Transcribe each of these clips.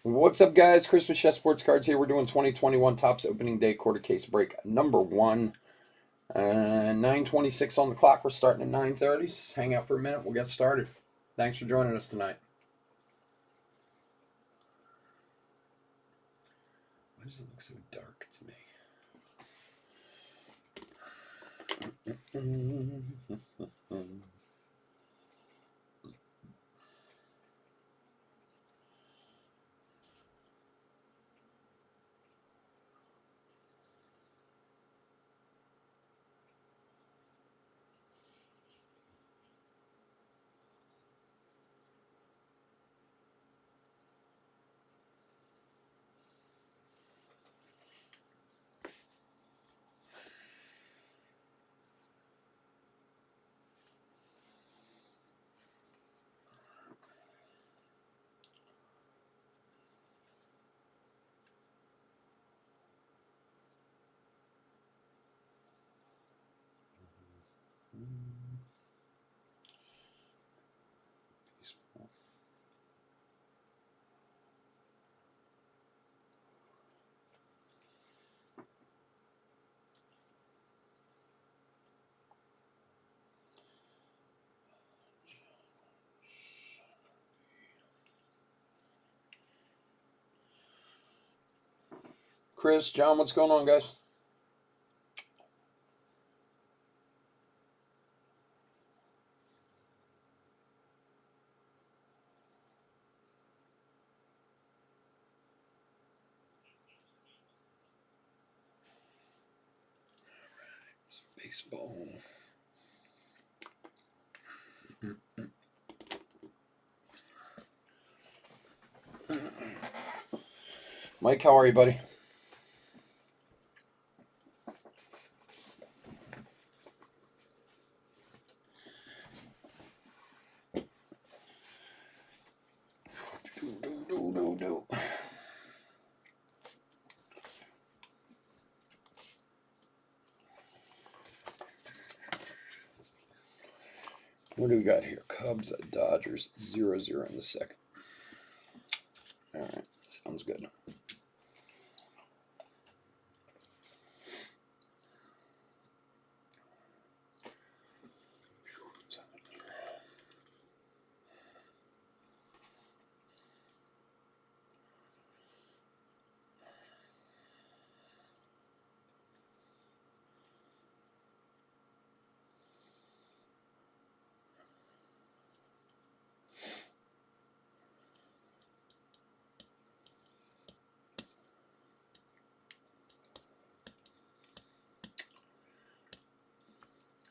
What's up, guys? Christmas Chess Sports Cards here. We're doing 2021 Topps Opening Day Quarter Case Break number one. 9:26 on the clock. We're starting at 9:30. Just hang out for a minute. We'll get started. Thanks for joining us tonight. Why does it look so dark to me? Chris, John, what's going on, guys? Baseball. Mike, how are you, buddy? What do we got here? Cubs at Dodgers, 0-0 in the second. All right, sounds good.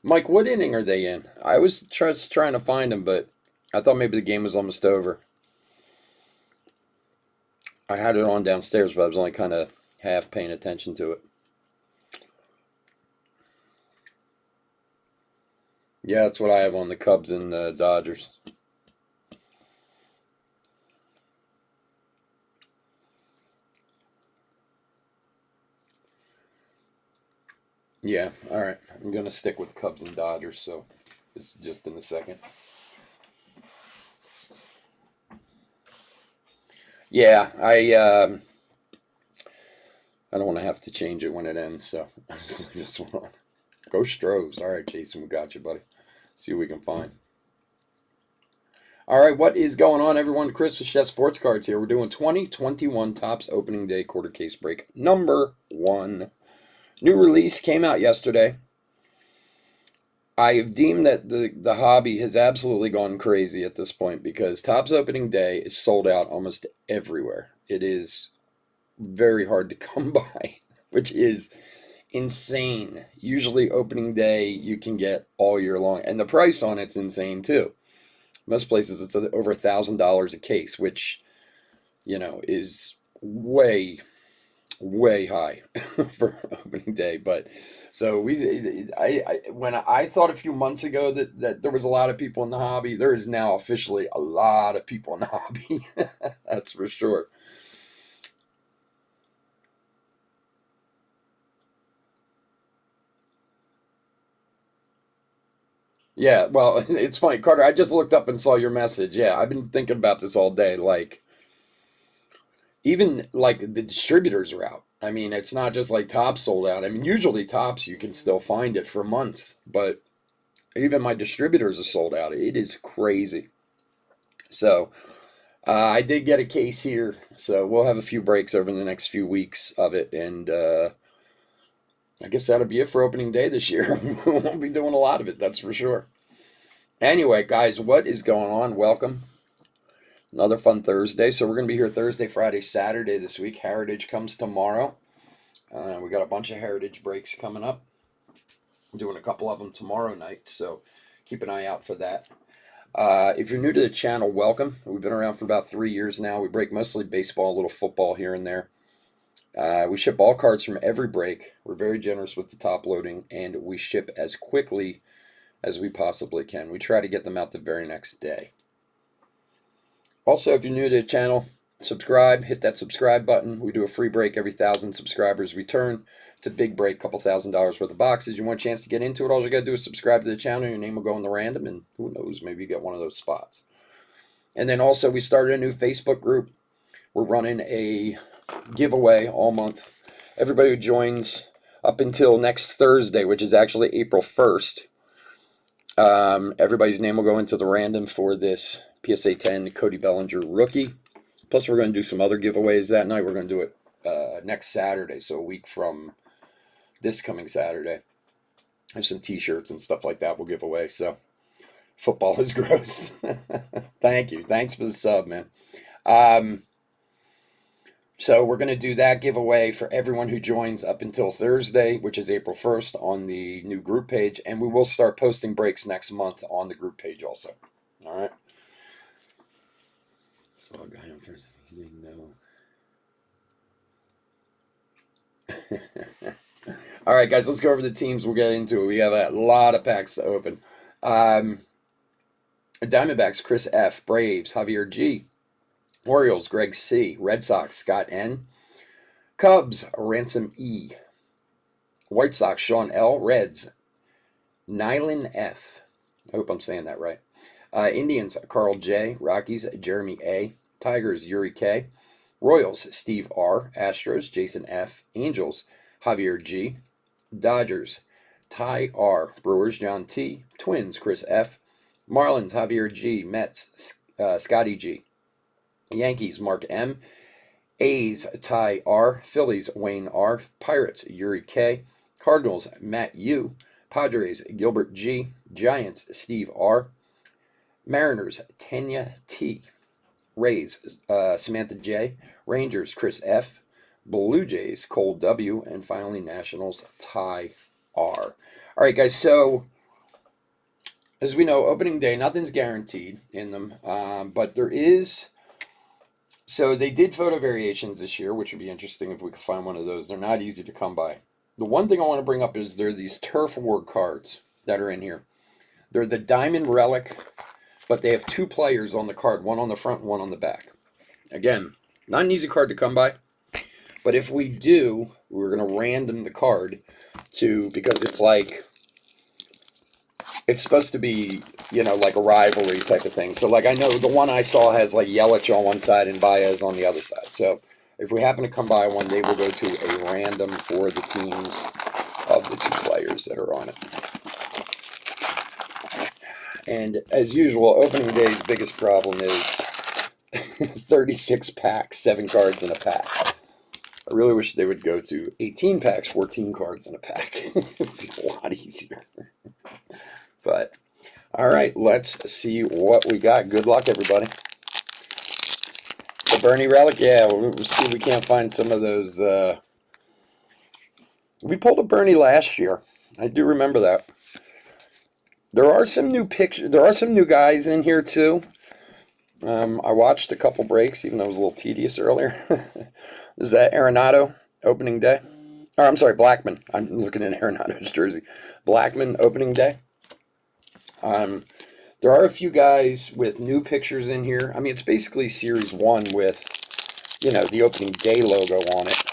Mike, what inning are they in? I was just trying to find them, but I thought maybe the game was almost over. I had it on downstairs, but I was only kind of half paying attention to it. Yeah, that's what I have on the Cubs and the Dodgers. Yeah, all right. I'm going to stick with Cubs and Dodgers, so it's just in a second. Yeah, I don't want to have to change it when it ends, so I just want to go Stros. All right, Jason, we got you, buddy. See what we can find. All right, what is going on, everyone? Chris with Chess Sports Cards here. We're doing 2021 Topps Opening Day Quarter Case Break number one. New release came out yesterday. I have deemed that the hobby has absolutely gone crazy at this point because Topps Opening Day is sold out almost everywhere. It is very hard to come by, which is insane. Usually opening day you can get all year long, and the price on it's insane too. Most places it's over $1,000 a case, which is way high for opening day. But so when I thought a few months ago that there was a lot of people in the hobby, there is now officially a lot of people in the hobby. That's for sure. Yeah, well, it's funny, Carter. I just looked up and saw your message. Yeah, I've been thinking about this all day. Like, even like the distributors are out. I mean, it's not just like Topps sold out. I mean, usually Topps you can still find it for months, but even my distributors are sold out. It is crazy. So I did get a case here, so we'll have a few breaks over the next few weeks of it, and I guess that'll be it for opening day this year. We won't be doing a lot of it, that's for sure. Anyway, guys, what is going on? Welcome. Another fun Thursday. So we're going to be here Thursday, Friday, Saturday this week. Heritage comes tomorrow. We got a bunch of Heritage breaks coming up. I'm doing a couple of them tomorrow night, so keep an eye out for that. If you're new to the channel, welcome. We've been around for about 3 years now. We break mostly baseball, a little football here and there. We ship all cards from every break. We're very generous with the top loading, and we ship as quickly as we possibly can. We try to get them out the very next day. Also, if you're new to the channel, subscribe, hit that subscribe button. We do a free break every 1,000 subscribers return. It's a big break, couple $1,000 worth of boxes. You want a chance to get into it, all you got to do is subscribe to the channel. Your name will go in the random, and who knows, maybe you get one of those spots. And then also, we started a new Facebook group. We're running a giveaway all month. Everybody who joins up until next Thursday, which is actually April 1st, everybody's name will go into the random for this PSA 10 Cody Bellinger rookie. Plus, we're going to do some other giveaways that night. We're going to do it next Saturday, so a week from this coming Saturday. There's some t-shirts and stuff like that we'll give away. So, football is gross. Thank you. Thanks for the sub, man. So we're going to do that giveaway for everyone who joins up until Thursday, which is April 1st, on the new group page. And we will start posting breaks next month on the group page also. All right. So I'll go him first. He didn't know. All right, guys, let's go over the teams. We'll get into it. We have a lot of packs to open. Diamondbacks, Chris F. Braves, Javier G. Orioles, Greg C. Red Sox, Scott N. Cubs, Ransom E. White Sox, Sean L. Reds, Nylan F. I hope I'm saying that right. Indians, Carl J. Rockies, Jeremy A. Tigers, Yuri K. Royals, Steve R. Astros, Jason F. Angels, Javier G. Dodgers, Ty R. Brewers, John T. Twins, Chris F. Marlins, Javier G. Mets, Scotty G. Yankees, Mark M. A's, Ty R. Phillies, Wayne R. Pirates, Yuri K. Cardinals, Matt U. Padres, Gilbert G. Giants, Steve R. Mariners, Tanya T. Rays, Samantha J. Rangers, Chris F. Blue Jays, Cole W. And finally, Nationals, Ty R. All right, guys, so as we know, opening day, nothing's guaranteed in them, but there is... So they did photo variations this year, which would be interesting if we could find one of those. They're not easy to come by. The one thing I want to bring up is there are these Turf War cards that are in here. They're the Diamond Relic, but they have two players on the card, one on the front and one on the back. Again, not an easy card to come by, but if we do, we're going to random the card because it's like, it's supposed to be, like a rivalry type of thing. So, like, I know the one I saw has, like, Yelich on one side and Baez on the other side. So, if we happen to come by one, they will go to a random for the teams of the two players that are on it. And, as usual, opening day's biggest problem is 36 packs, 7 cards in a pack. I really wish they would go to 18 packs, 14 cards in a pack. It would be a lot easier. But, all right, let's see what we got. Good luck, everybody. The Bernie Relic, yeah, we'll see if we can't find some of those. We pulled a Bernie last year. I do remember that. There are some new pictures. There are some new guys in here, too. I watched a couple breaks, even though it was a little tedious earlier. Is that Arenado, opening day? Or, I'm sorry, Blackman. I'm looking at Arenado's jersey. Blackman, opening day. There are a few guys with new pictures in here. I mean, it's basically Series 1 with, the opening day logo on it.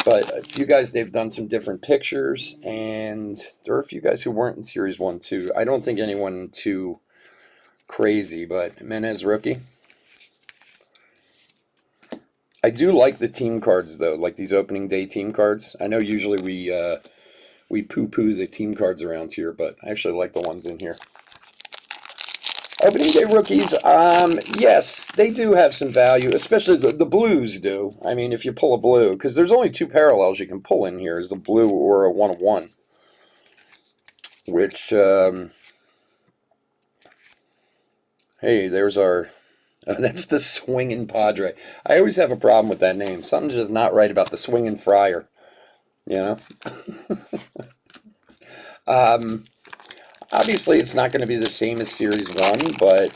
But a few guys, they've done some different pictures, and there are a few guys who weren't in Series 1, too. I don't think anyone too crazy, but Menez rookie. I do like the team cards though, like these opening day team cards. I know usually we poo-poo the team cards around here, but I actually like the ones in here. Opening day rookies, yes, they do have some value, especially the blues do. I mean, if you pull a blue, because there's only two parallels you can pull in here, is a blue or a 1/1. Which, hey, there's our, that's the Swinging Padre. I always have a problem with that name. Something's just not right about the Swinging Friar, you know? Obviously, it's not going to be the same as Series 1, but,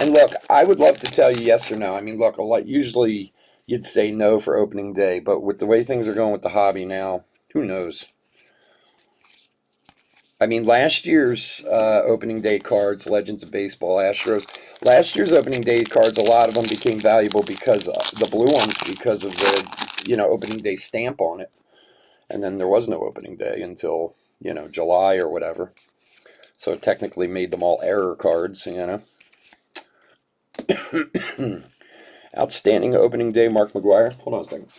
and look, I would love to tell you yes or no. I mean, look, usually you'd say no for opening day, but with the way things are going with the hobby now, who knows? I mean, last year's opening day cards, Legends of Baseball, Astros, last year's opening day cards, a lot of them became valuable because the blue ones, because of the, opening day stamp on it. And then there was no opening day until, July or whatever. So it technically made them all error cards, Outstanding opening day, Mark McGwire. Hold on a second.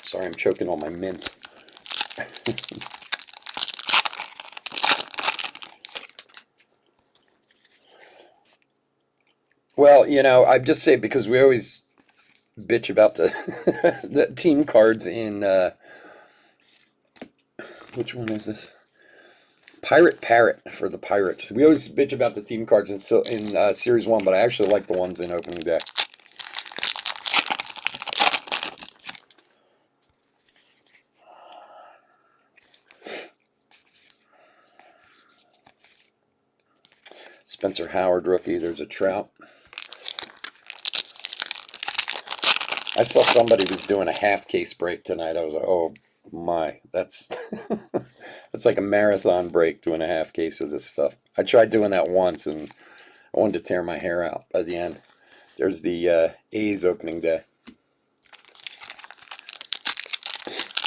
Sorry, I'm choking on my mint. Well, I'd just say because we always bitch about the the team cards in which one is this? Pirate Parrot for the Pirates. We always bitch about the team cards in Series 1, but I actually like the ones in opening day. Spencer Howard rookie. There's a Trout. I saw somebody was doing a half case break tonight. I was like, oh my, that's that's like a marathon break doing a half case of this stuff. I tried doing that once and I wanted to tear my hair out by the end. There's the A's opening day.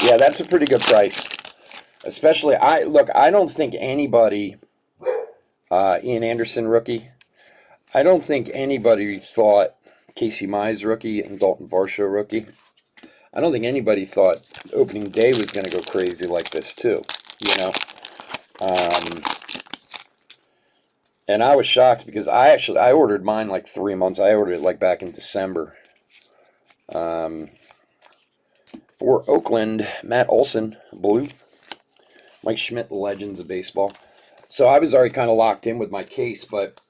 Yeah, that's a pretty good price. Especially, I don't think anybody, Ian Anderson rookie, I don't think anybody thought Casey Mize rookie and Dalton Varsho rookie, I don't think anybody thought opening day was going to go crazy like this too, And I was shocked because I ordered mine like 3 months. I ordered it like back in December. For Oakland, Matt Olson, blue. Mike Schmidt, Legends of Baseball. So I was already kind of locked in with my case, but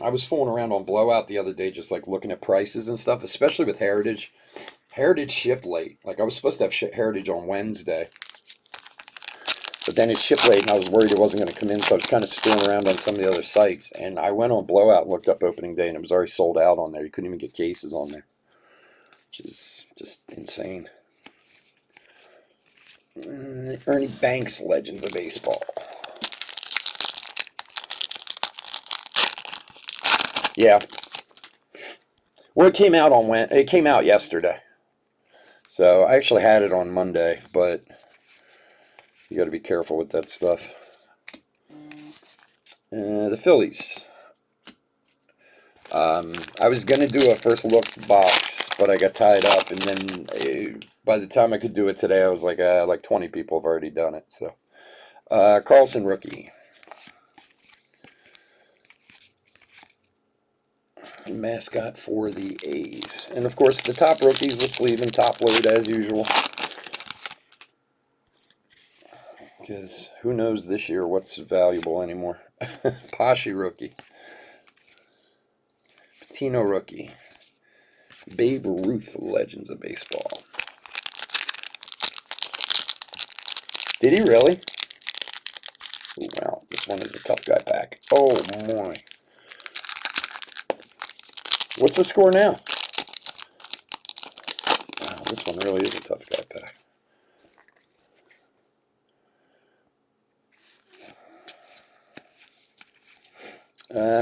I was fooling around on Blowout the other day, just like looking at prices and stuff, especially with Heritage. Heritage shipped late. Like I was supposed to have Heritage on Wednesday, but then it shipped late, and I was worried it wasn't going to come in, so I was kind of screwing around on some of the other sites. And I went on Blowout and looked up opening day, and it was already sold out on there. You couldn't even get cases on there, which is just insane. Ernie Banks, Legends of Baseball. Yeah. Well, it came out it came out yesterday. So I actually had it on Monday, but you got to be careful with that stuff. The Phillies. I was going to do a first look box, but I got tied up, and then by the time I could do it today, I was like 20 people have already done it. So Carlson rookie. Mascot for the A's. And of course the top rookies with sleeve and top load as usual. Because who knows this year what's valuable anymore. Pashi rookie. Patino rookie. Babe Ruth, Legends of Baseball. Did he really? Oh, wow, this one is a tough guy pack. Oh, my. What's the score now? Wow, this one really is a tough guy pack.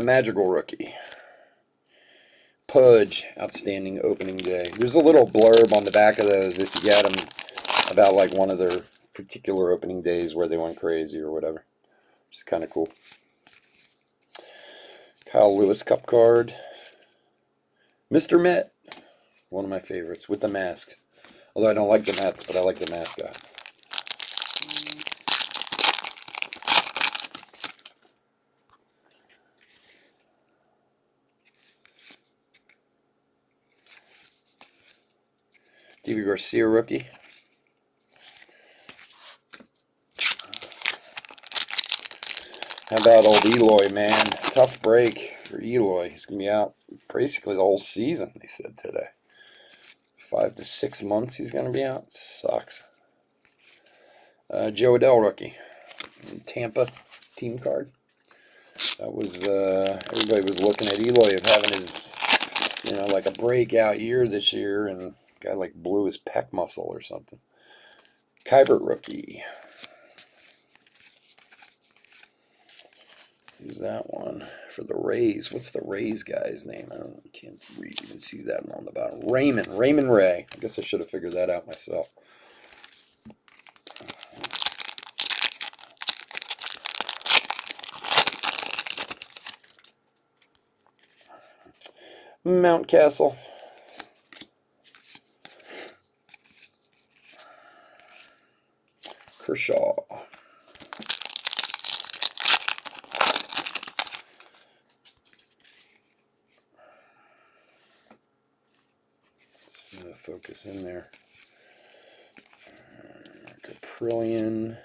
Madrigal rookie. Pudge, outstanding opening day. There's a little blurb on the back of those if you get them about like one of their particular opening days where they went crazy or whatever. Which is kind of cool. Kyle Lewis Cup card. Mr. Met, one of my favorites, with the mask. Although I don't like the Mets, but I like the mascot. Deivi Garcia rookie. How about old Eloy, man? Tough break for Eloy. He's going to be out basically the whole season, they said today. 5 to 6 months he's going to be out. Sucks. Jo Adell rookie. Tampa team card. That was, everybody was looking at Eloy of having his, like a breakout year this year, and guy like blew his pec muscle or something. Kybert rookie. Who's that one? For the Rays. What's the Rays guy's name? Can't even see that on the bottom. Raymond Ray. I guess I should have figured that out myself. Mountcastle. Kershaw. Let's focus in there. Caprillion.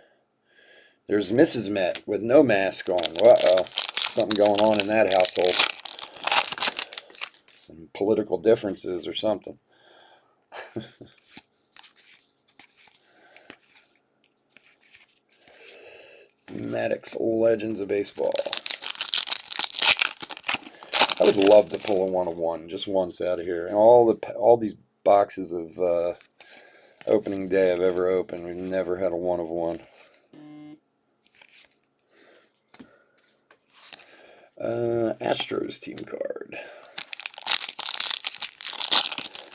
There's Mrs. Met with no mask on. Uh-oh. Something going on in that household. Some political differences or something. Maddox Legends of Baseball. I would love to pull a 1-of-1 just once out of here. And all these boxes of opening day I've ever opened, we've never had a 1-of-1. Astros team card.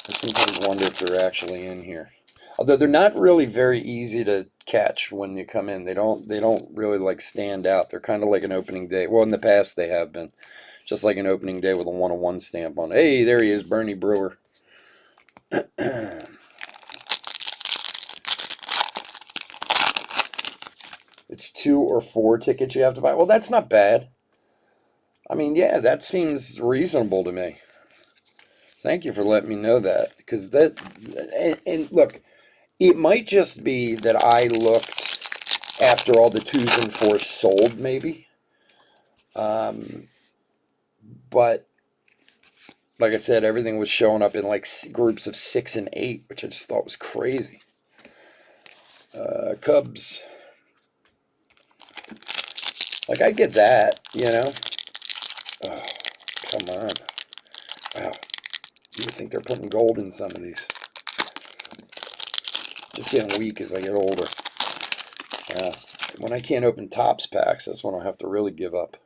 I sometimes wonder if they're actually in here. Although they're not really very easy to catch when you come in. They don't really like stand out. They're kind of like an opening day. Well, in the past they have been. Just like an opening day with a 1-of-1 stamp on. Hey, there he is, Bernie Brewer. It's 2 or 4 tickets you have to buy. Well, that's not bad. I mean, yeah, that seems reasonable to me. Thank you for letting me know that. Because and look, it might just be that I looked after all the 2s and 4s sold, maybe. But like I said, everything was showing up in like groups of 6 and 8, which I just thought was crazy. Cubs. Like, I get that, Oh, come on. Wow. You think they're putting gold in some of these. Just getting weak as I get older. When I can't open Topps packs, that's when I'll have to really give up.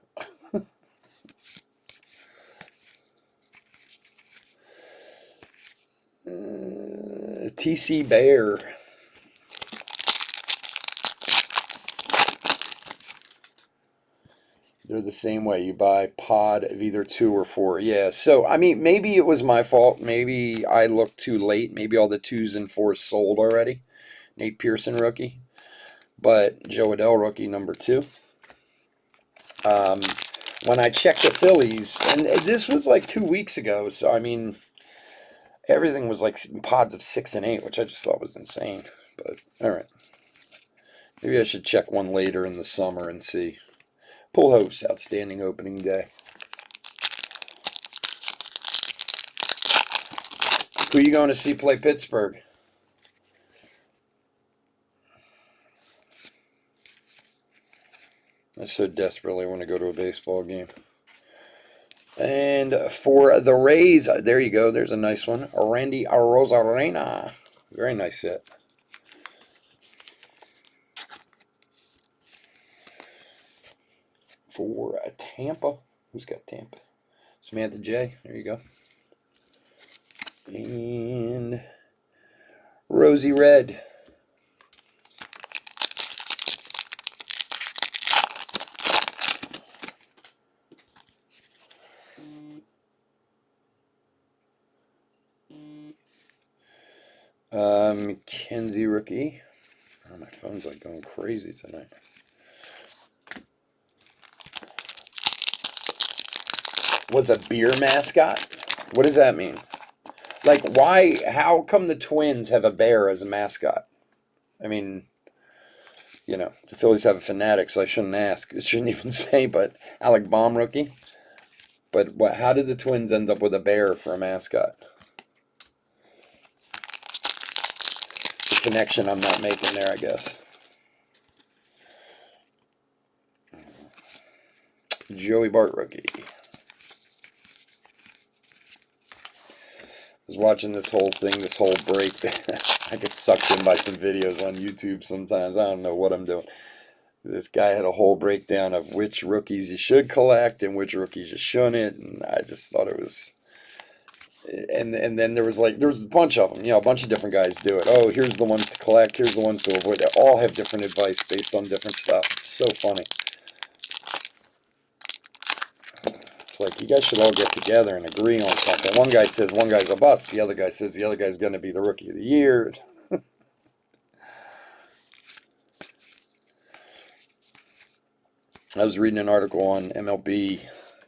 TC Bear. They're the same way. You buy pod of either 2 or 4. Yeah, so, I mean, maybe it was my fault. Maybe I looked too late. Maybe all the 2s and 4s sold already. Nate Pearson rookie. But Jo Adell rookie number 2. When I checked the Phillies, and this was like 2 weeks ago, so, I mean, everything was like pods of 6 and 8, which I just thought was insane. But, all right. Maybe I should check one later in the summer and see. Pujols, outstanding opening day. Who are you going to see play Pittsburgh? I so desperately want to go to a baseball game. And for the Rays, there you go. There's a nice one. Randy Arozarena. Very nice set. For Tampa. Who's got Tampa? Samantha J. There you go. And Rosie Red. Kenzie rookie. Oh, my phone's like going crazy tonight. What's a beer mascot? What does that mean? Like, why? How come the Twins have a bear as a mascot? I mean, the Phillies have a fanatic, so I shouldn't ask. I shouldn't even say, but Alec Baum rookie. But how did the Twins end up with a bear for a mascot? The connection I'm not making there, I guess. Joey Bart rookie. I was watching this whole thing, this whole break. I get sucked in by some videos on YouTube sometimes. I don't know what I'm doing. This guy had a whole breakdown of which rookies you should collect and which rookies you shouldn't, and I just thought it was. And then there was a bunch of them, a bunch of different guys do it. Oh, here's the ones to collect, here's the ones to avoid. They all have different advice based on different stuff. It's so funny. It's like you guys should all get together and agree on something. One guy says one guy's a bust, the other guy says the other guy's going to be the rookie of the year. I was reading an article on MLB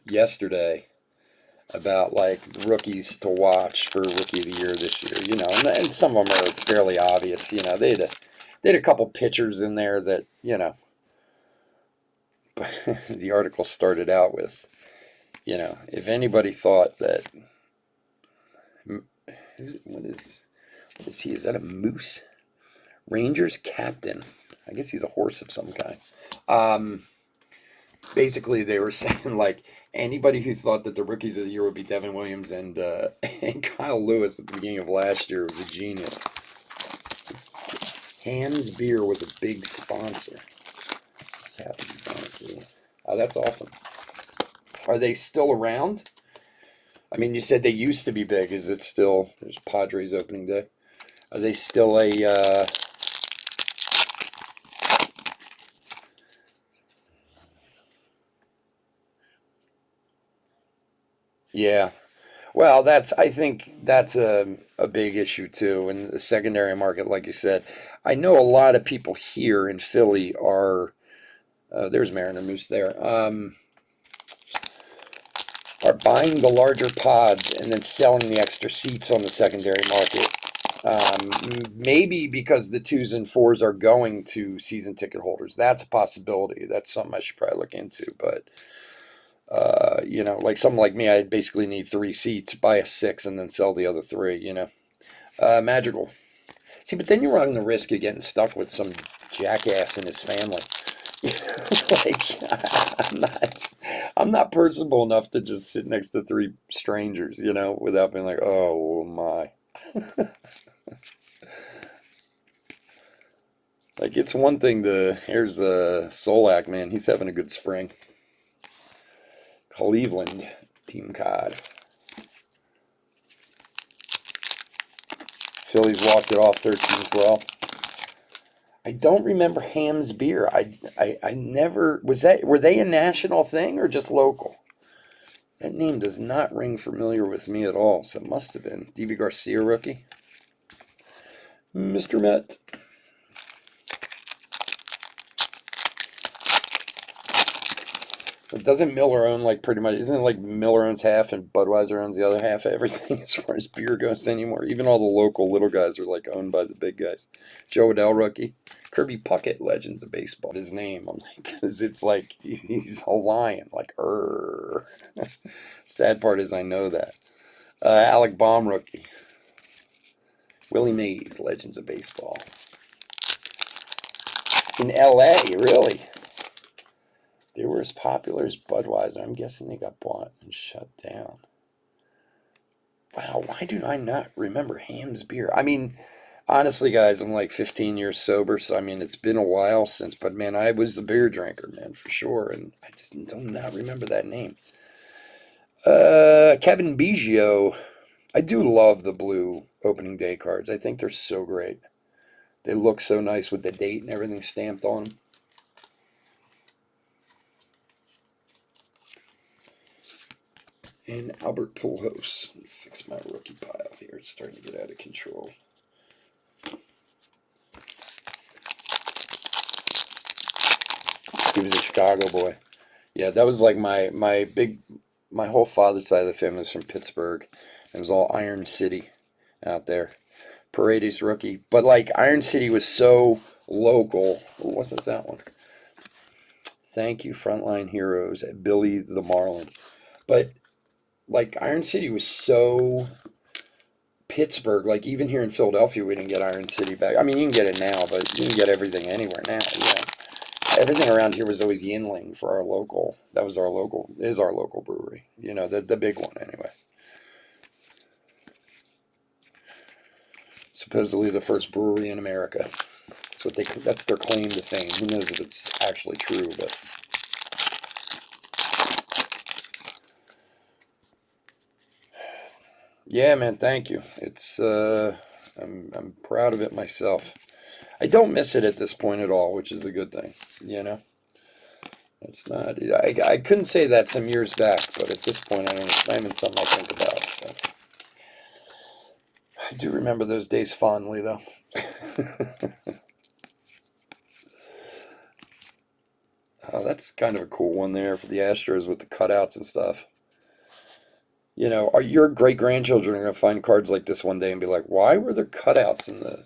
yesterday about like rookies to watch for rookie of the year this year, and some of them are fairly obvious. They had a couple pitchers in there that, but the article started out with, if anybody thought that, what is he? Is that a moose? Rangers captain. I guess he's a horse of some kind. Basically, they were saying, like, anybody who thought that the rookies of the year would be Devin Williams and Kyle Lewis at the beginning of last year was a genius. Hamm's Beer was a big sponsor. What's happening? Oh, that's awesome. Are they still around? I mean, you said they used to be big. Is it still? There's Padres opening day. Are they still a... Yeah. Well, I think that's a big issue too. In the secondary market, like you said, I know a lot of people here in Philly there's Mariner Moose there, are buying the larger pods and then selling the extra seats on the secondary market. Maybe because the 2s and 4s are going to season ticket holders. That's a possibility. That's something I should probably look into. But, like someone like me, I basically need 3 seats, buy a 6 and then sell the other 3, Magical. See, but then you run the risk of getting stuck with some jackass in his family. I'm not personable enough to just sit next to 3 strangers, without being like, oh my. Like, it's one thing here's Solak, man. He's having a good spring. Cleveland team card. Phillies walked it off 13-12. I don't remember Hamm's Beer. I never, were they a national thing or just local? That name does not ring familiar with me at all, so it must have been. D.V. Garcia rookie. Mr. Met. Doesn't Miller own pretty much, isn't it like Miller owns half and Budweiser owns the other half of everything as far as beer goes anymore? Even all the local little guys are owned by the big guys. Joe Adell rookie. Kirby Puckett, Legends of Baseball. His name, I'm like, because it's like he's a lion, Sad part is I know that. Alec Baum rookie. Willie Mays, Legends of Baseball. In L.A., really? They were as popular as Budweiser. I'm guessing they got bought and shut down. Wow, why do I not remember Hamm's Beer? I mean, honestly, guys, I'm 15 years sober, so I mean, it's been a while since, but man, I was a beer drinker, man, for sure, and I just do not remember that name. Kevin Biggio. I do love the blue opening day cards. I think they're so great. They look so nice with the date and everything stamped on them. And Albert Pujols. Let me fix my rookie pile here. It's starting to get out of control. He was a Chicago boy. Yeah, that was like my whole father's side of the family was from Pittsburgh. It was all Iron City out there. Paredes rookie. But like Iron City was so local. Ooh, what was that one? Thank you, Frontline Heroes at Billy the Marlin. But like Iron City was so Pittsburgh, like even here in Philadelphia, we didn't get Iron City back. I mean, you can get it now, but you can get everything anywhere now. Yeah, everything around here was always Yinling for our local. That was our local. Is our local brewery. You know, the big one anyway. Supposedly the first brewery in America. That's what that's their claim to fame. Who knows if it's actually true, but. Yeah, man, thank you. It's I'm proud of it myself. I don't miss it at this point at all, which is a good thing, you know. It's not I couldn't say that some years back, but at this point it's not even something I think about. So I do remember those days fondly though. Oh, that's kind of a cool one there for the Astros with the cutouts and stuff. You know, are your great grandchildren going to find cards like this one day and be like, why were there cutouts in the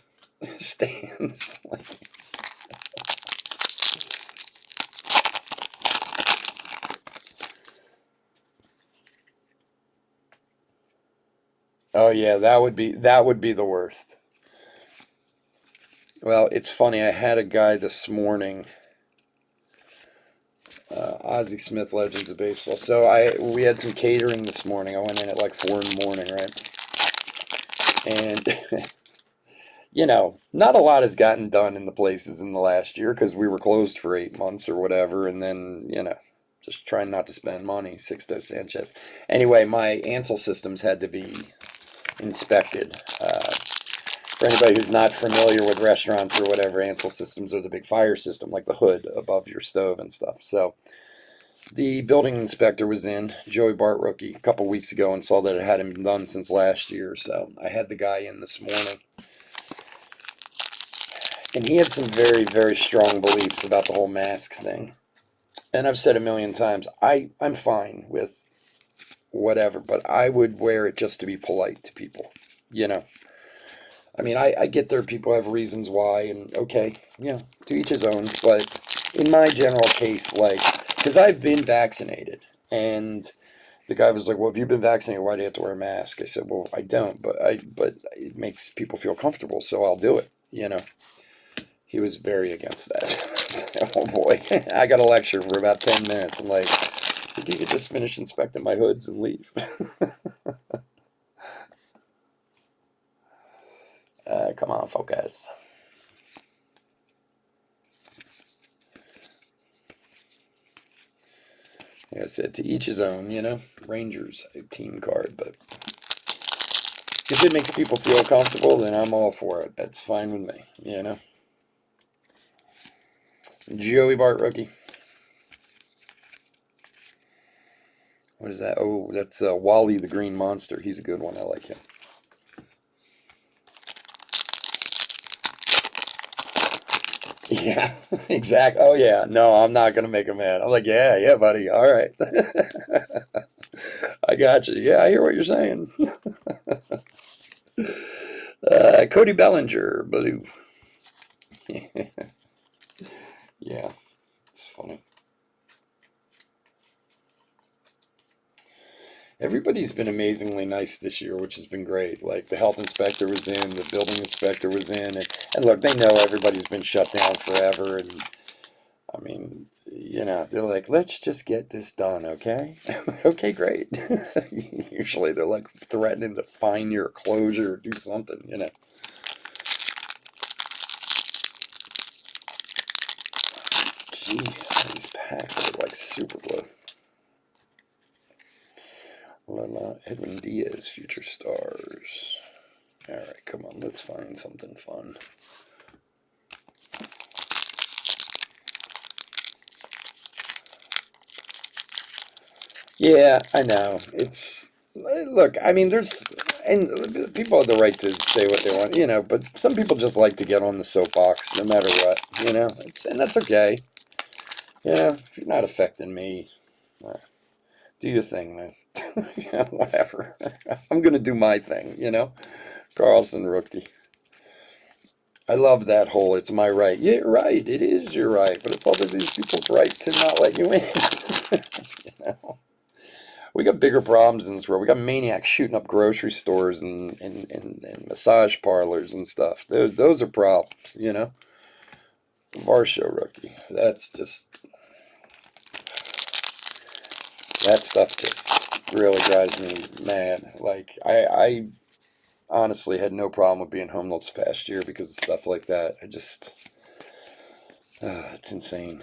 stands? Like, oh yeah, that would be the worst. Well, it's funny. I had a guy this morning, Ozzie Smith, Legends of Baseball. So we had some catering this morning. I went in at like 4 in the morning, right? And you know, not a lot has gotten done in the places in the last year because we were closed for 8 months or whatever, and then you know, just trying not to spend money. Sixto Sanchez. Anyway, my Ansel systems had to be inspected. For anybody who's not familiar with restaurants or whatever, Ansel systems are the big fire system, like the hood above your stove and stuff. So the building inspector was in, Joey Bart rookie, a couple weeks ago and saw that it hadn't been done since last year. So I had the guy in this morning. And he had some very, very strong beliefs about the whole mask thing. And I've said a million times, I'm fine with whatever, but I would wear it just to be polite to people, you know. I mean, I get there, people have reasons why, and okay, you know, to each his own, but in my general case, like, because I've been vaccinated, and the guy was like, well, if you've been vaccinated, why do you have to wear a mask? I said, well, I don't, but it makes people feel comfortable, so I'll do it, you know. He was very against that. Oh boy, I got a lecture for about 10 minutes. I'm like, I think you could just finish inspecting my hoods and leave. Come on, focus. Like I said, to each his own, you know. Rangers, a team card, but if it makes people feel comfortable, then I'm all for it. That's fine with me, you know. Joey Bart rookie. What is that? Oh, that's Wally the Green Monster. He's a good one. I like him. Yeah, exactly. Oh, yeah. No, I'm not going to make him mad. I'm like, yeah, buddy. All right. I got you. Yeah, I hear what you're saying. Cody Bellinger, blue. Yeah, it's funny. Everybody's been amazingly nice this year, which has been great. Like the health inspector was in, the building inspector was in, and look, they know everybody's been shut down forever, and I mean, you know, they're like, let's just get this done, okay? Okay, great. Usually they're like threatening to fine your closure or do something, you know. Jeez, these packs are like super glue. Edwin Diaz, Future Stars. Alright, come on, let's find something fun. Yeah, I know. It's, look, I mean, and people have the right to say what they want, you know, but some people just like to get on the soapbox no matter what, you know, and that's okay. Yeah, if you're not affecting me, uh, do your thing, man. Yeah, whatever. I'm gonna do my thing, you know. Carlson rookie. I love that whole "it's my right." Yeah, you're right. It is your right, but it's all these people's right to not let you in. You know? We got bigger problems in this world. We got maniacs shooting up grocery stores and massage parlors and stuff. Those are problems, you know. Varsho rookie. That's just that stuff just really drives me mad. Like I honestly had no problem with being homeless past year because of stuff like that. I just it's insane.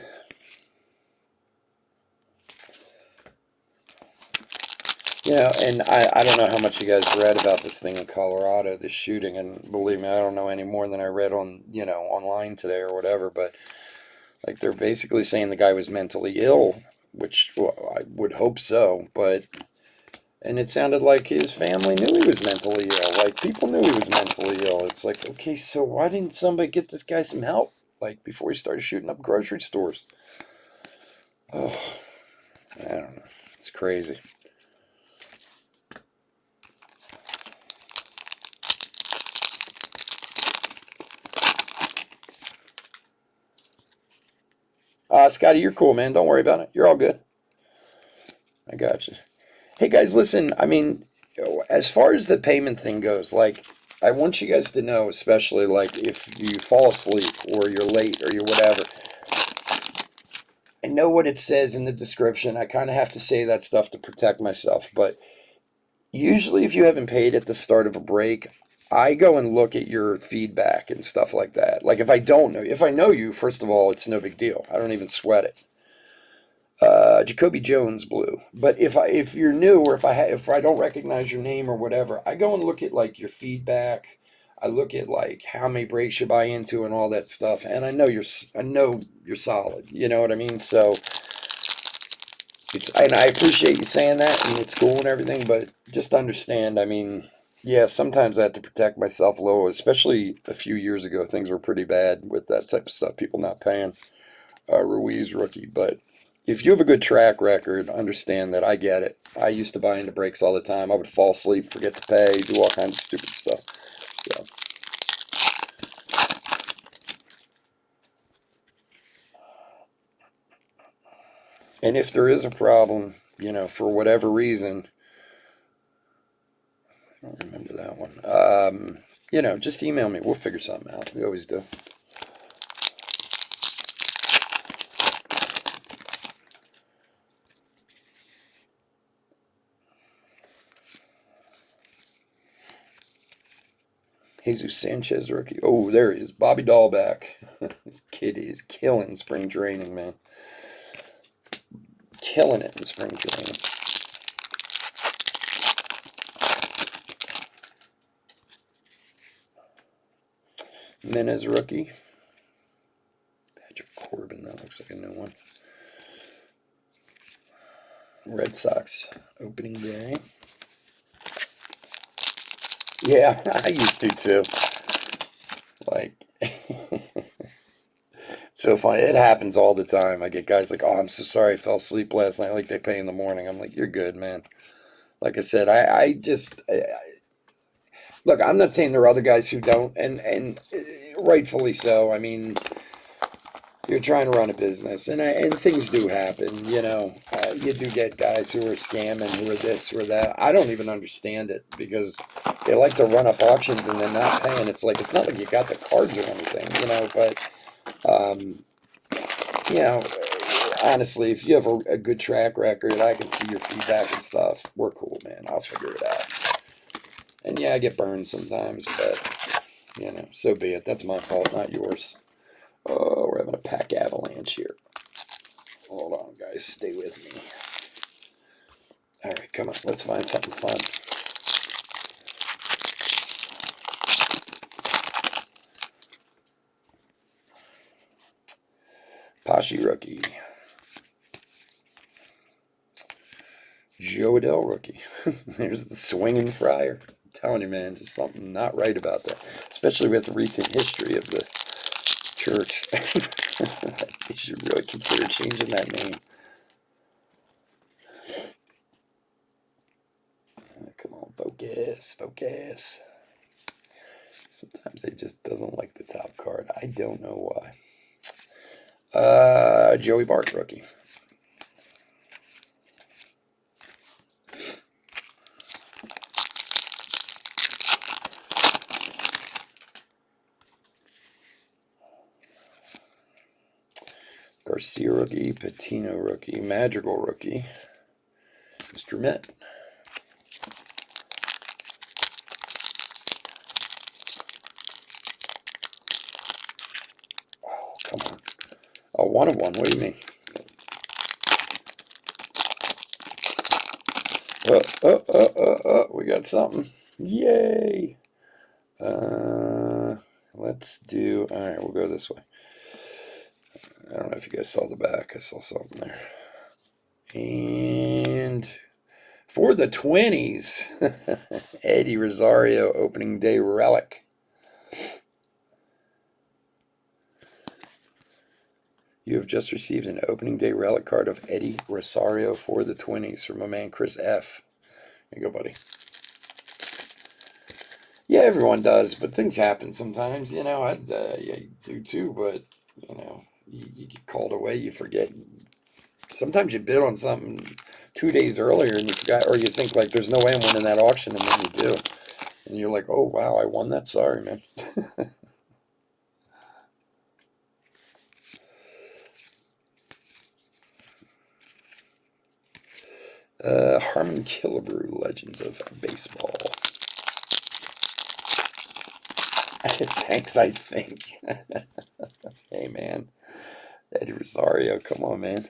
You know, and I don't know how much you guys read about this thing in Colorado, this shooting, and believe me, I don't know any more than I read on, you know, online today or whatever, but like they're basically saying the guy was mentally ill, which well, I would hope so, but and it sounded like his family knew he was mentally ill. Like people knew he was mentally ill. It's like, okay, so why didn't somebody get this guy some help? Like before he started shooting up grocery stores. Oh, I don't know. It's crazy. Scotty, you're cool, man. Don't worry about it. You're all good. I got you. Hey guys, listen. I mean, as far as the payment thing goes, like I want you guys to know, especially like if you fall asleep or you're late or you're whatever. I know what it says in the description. I kind of have to say that stuff to protect myself, but usually if you haven't paid at the start of a break, I go and look at your feedback and stuff like that. Like if I don't know, if I know you, first of all, it's no big deal. I don't even sweat it. Jacoby Jones blue. But if you're new or if I don't recognize your name or whatever, I go and look at like your feedback. I look at like how many breaks you buy into and all that stuff, and I know you're solid. You know what I mean? So it's and I appreciate you saying that, and it's cool and everything, but just understand. I mean, yeah, sometimes I have to protect myself a little, especially a few years ago. Things were pretty bad with that type of stuff. People not paying. Ruiz rookie. But if you have a good track record, understand that I get it. I used to buy into breaks all the time. I would fall asleep, forget to pay, do all kinds of stupid stuff. So, and if there is a problem, you know, for whatever reason, I don't remember that one. You know, just email me. We'll figure something out. We always do. Jesus Sanchez rookie. Oh, there he is. Bobby Dahlback. This kid is killing spring training, man. Killing it in spring training. Menez rookie. Patrick Corbin. That looks like a new one. Red Sox opening day. Yeah, I used to too. Like, so funny. It happens all the time. I get guys like, "Oh, I'm so sorry, I fell asleep last night." Like they pay in the morning. I'm like, "You're good, man." Like I said, look. I'm not saying there are other guys who don't, and rightfully so. I mean, you're trying to run a business, and things do happen. You know, you do get guys who are scamming, who are this, who are that. I don't even understand it because they like to run up auctions and then not paying. It's like it's not like you got the cards or anything, you know. But you know, honestly, if you have a good track record, I can see your feedback and stuff. We're cool, man. I'll figure it out. And yeah, I get burned sometimes, but you know, so be it. That's my fault, not yours. Oh, we're having a pack avalanche here. Hold on, guys. Stay with me. All right, come on. Let's find something fun. Pashi rookie. Joe Adell rookie. There's the swinging friar. I'm telling you, man, there's something not right about that. Especially with the recent history of the church. You should really consider changing that name. Come on, focus, focus. Sometimes it just doesn't like the top card. I don't know why. Joey Bart, rookie. Garcia rookie, Patino rookie, Madrigal rookie, Mr. Met. Oh, come on. Oh, 1 of 1. What do you mean? We got something. Yay. Let's do, all right, we'll go this way. I don't know if you guys saw the back. I saw something there. And for the 20s, Eddie Rosario opening day relic. You have just received an opening day relic card of Eddie Rosario for the 20s from my man Chris F. There you go, buddy. Yeah, everyone does, but things happen sometimes. You know, yeah, you do too, but, you know, you get called away, you forget. Sometimes you bid on something 2 days earlier and you forgot, or you think like there's no way I'm winning that auction, and then you do. And you're like, oh, wow, I won that? Sorry, man. Harmon Killebrew, Legends of Baseball. Thanks, I think. Hey, man. Eddie Rosario, come on, man.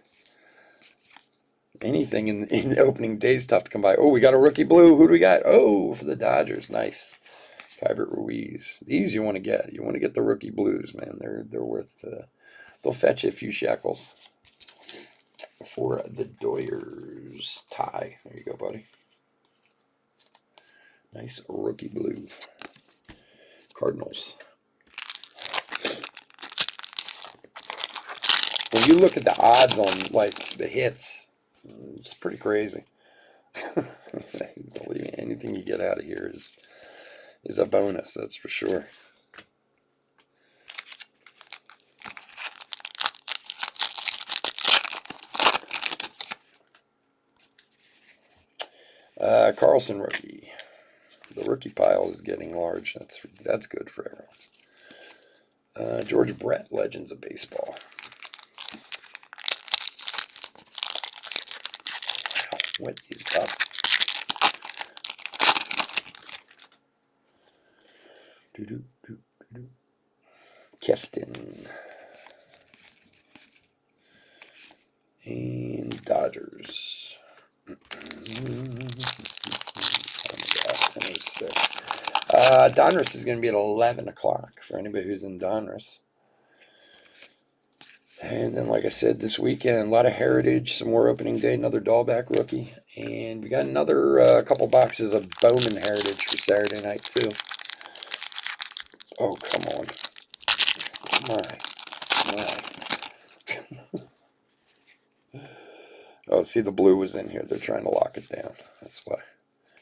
Anything in the opening day is tough to come by. Oh, we got a rookie blue. Who do we got? Oh, for the Dodgers. Nice. Kybert Ruiz. These you want to get. You want to get the rookie blues, man. They're worth, they'll fetch you a few shekels. For the Doyers. Ty. There you go, buddy. Nice rookie blue. Cardinals. When you look at the odds on, like, the hits, it's pretty crazy. Believe me, anything you get out of here is a bonus, that's for sure. Carlson rookie. The rookie pile is getting large. That's good for everyone. George Brett, Legends of Baseball. Wow, what is up? Keston. And Dodgers. Oh my God, 10:06. Donruss is going to be at 11 o'clock for anybody who's in Donruss. And then, like I said, this weekend, a lot of Heritage, some more opening day, another Dahlback rookie. And we got another couple boxes of Bowman Heritage for Saturday night, too. Oh, come on. My. Oh, see, the blue was in here. They're trying to lock it down. That's why.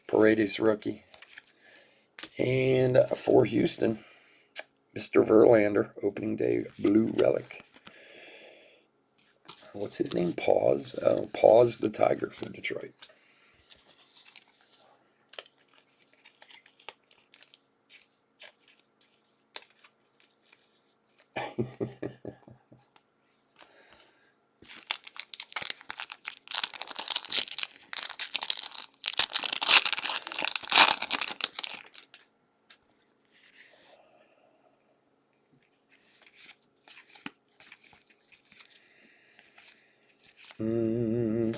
Paredes rookie. And for Houston, Mr. Verlander, opening day blue relic. What's his name? Pause. Pause the Tiger for Detroit.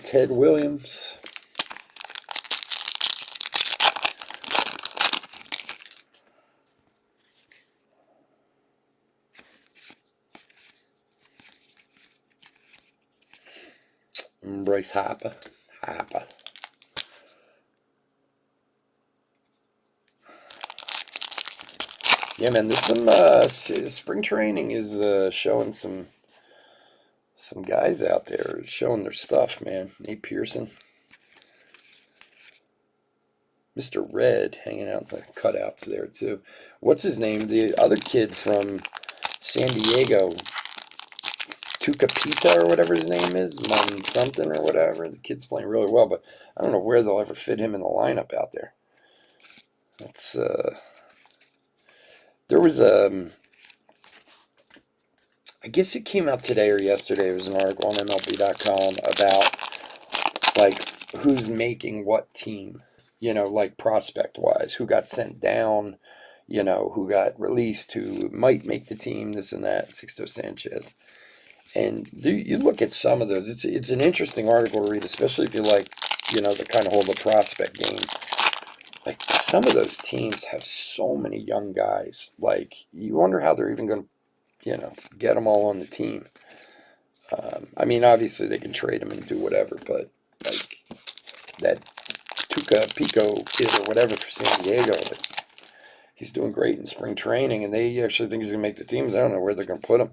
Ted Williams. Bryce Harper. Yeah, man, there's spring training is showing some guys out there showing their stuff, man. Nate Pearson, Mr. Red, hanging out in the cutouts there too. What's his name? The other kid from San Diego, Tucapita or whatever his name is, Mon something or whatever. The kid's playing really well, but I don't know where they'll ever fit him in the lineup out there. That's there was I guess it came out today or yesterday. There was an article on MLB.com about like who's making what team, like prospect wise, who got sent down, who got released, who might make the team, this and that. Sixto Sanchez. And you look at some of those. It's an interesting article to read, especially if you like, the kind of whole the prospect game. Like some of those teams have so many young guys. Like you wonder how they're even going to, get them all on the team. I mean, obviously they can trade them and do whatever, but like that Tuca Pico kid or whatever for San Diego, he's doing great in spring training, and they actually think he's going to make the team. I don't know where they're going to put him.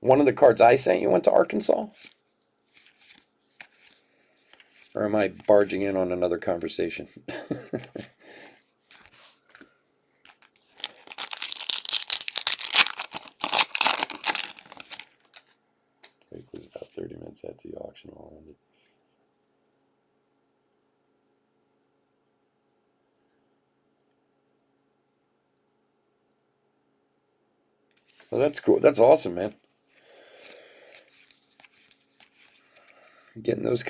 One of the cards I sent you went to Arkansas? Or am I barging in on another conversation? It was about 30 minutes after the auction all ended. Well, that's cool. That's awesome, man. Getting that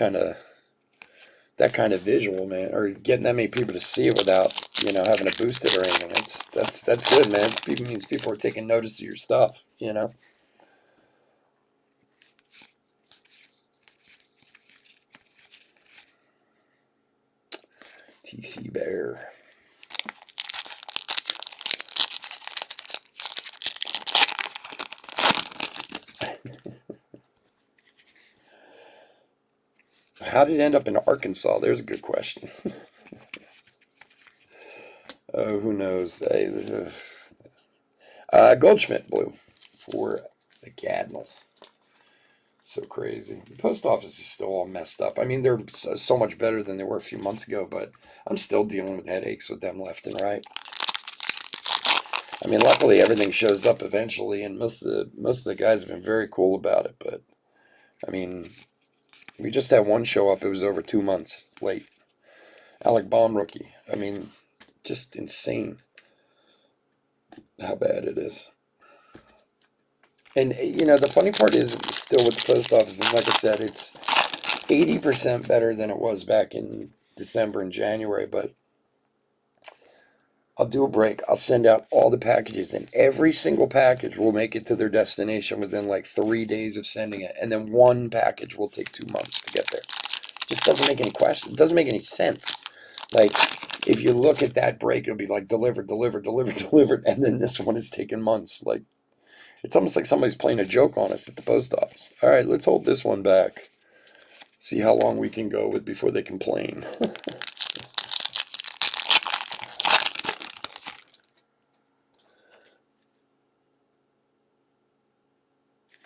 kind of visual, man, or getting that many people to see it without, having to boost it or anything. That's good, man. It means people are taking notice of your stuff, TC Bear. How did it end up in Arkansas? There's a good question. Oh, who knows? Hey, there's Goldschmidt blue for the Cardinals. So crazy. The post office is still all messed up. I mean, they're so much better than they were a few months ago, but I'm still dealing with headaches with them left and right. I mean, luckily everything shows up eventually, and most of the guys have been very cool about it. But I mean, we just had one show up. It was over 2 months late. Alec Baum rookie. I mean, just insane how bad it is. And the funny part is still with the post office, and like I said, it's 80% better than it was back in December and January, but I'll do a break. I'll send out all the packages, and every single package will make it to their destination within like 3 days of sending it, and then one package will take 2 months to get there. Just doesn't make any question. It doesn't make any sense. Like, if you look at that break, it'll be like delivered, delivered, delivered, delivered, and then this one is taking months. Like, it's almost like somebody's playing a joke on us at the post office. All right, let's hold this one back. See how long we can go with before they complain.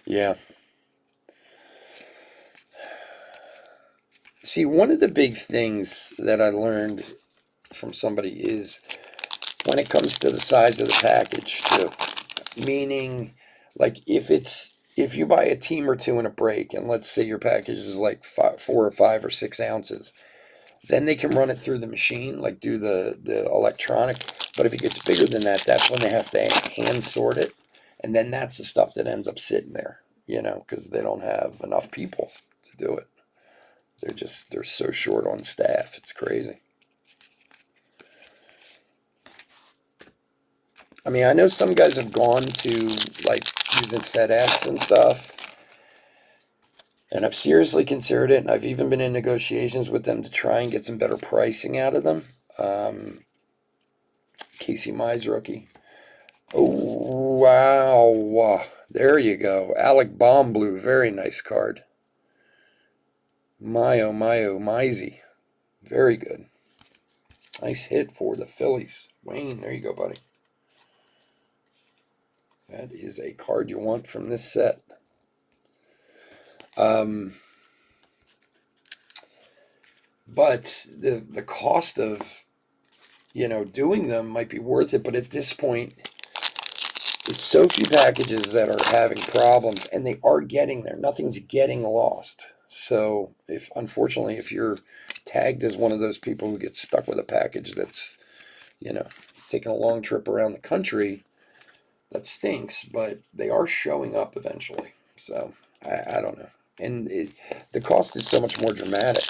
Yeah. See, one of the big things that I learned from somebody is when it comes to the size of the package, too. Meaning, like, if you buy a team or two in a break, and let's say your package is like 4 or 5 or 6 ounces, then they can run it through the machine, like do the electronic. But if it gets bigger than that, that's when they have to hand sort it, and then that's the stuff that ends up sitting there, because they don't have enough people to do it. They're so short on staff. It's crazy. I mean, I know some guys have gone to like using FedEx and stuff, And I've seriously considered it, and I've even been in negotiations with them to try and get some better pricing out of them. Casey Mize rookie. Oh, wow. There you go. Alec Bomblew. Very nice card. Mayo Mizey. Very good. Nice hit for the Phillies. Wayne, there you go, buddy. That is a card you want from this set. But the cost of, doing them might be worth it. But at this point, it's so few packages that are having problems, and they are getting there. Nothing's getting lost. So unfortunately, if you're tagged as one of those people who gets stuck with a package that's, taking a long trip around the country, that stinks, but they are showing up eventually. So I don't know. And the cost is so much more dramatic,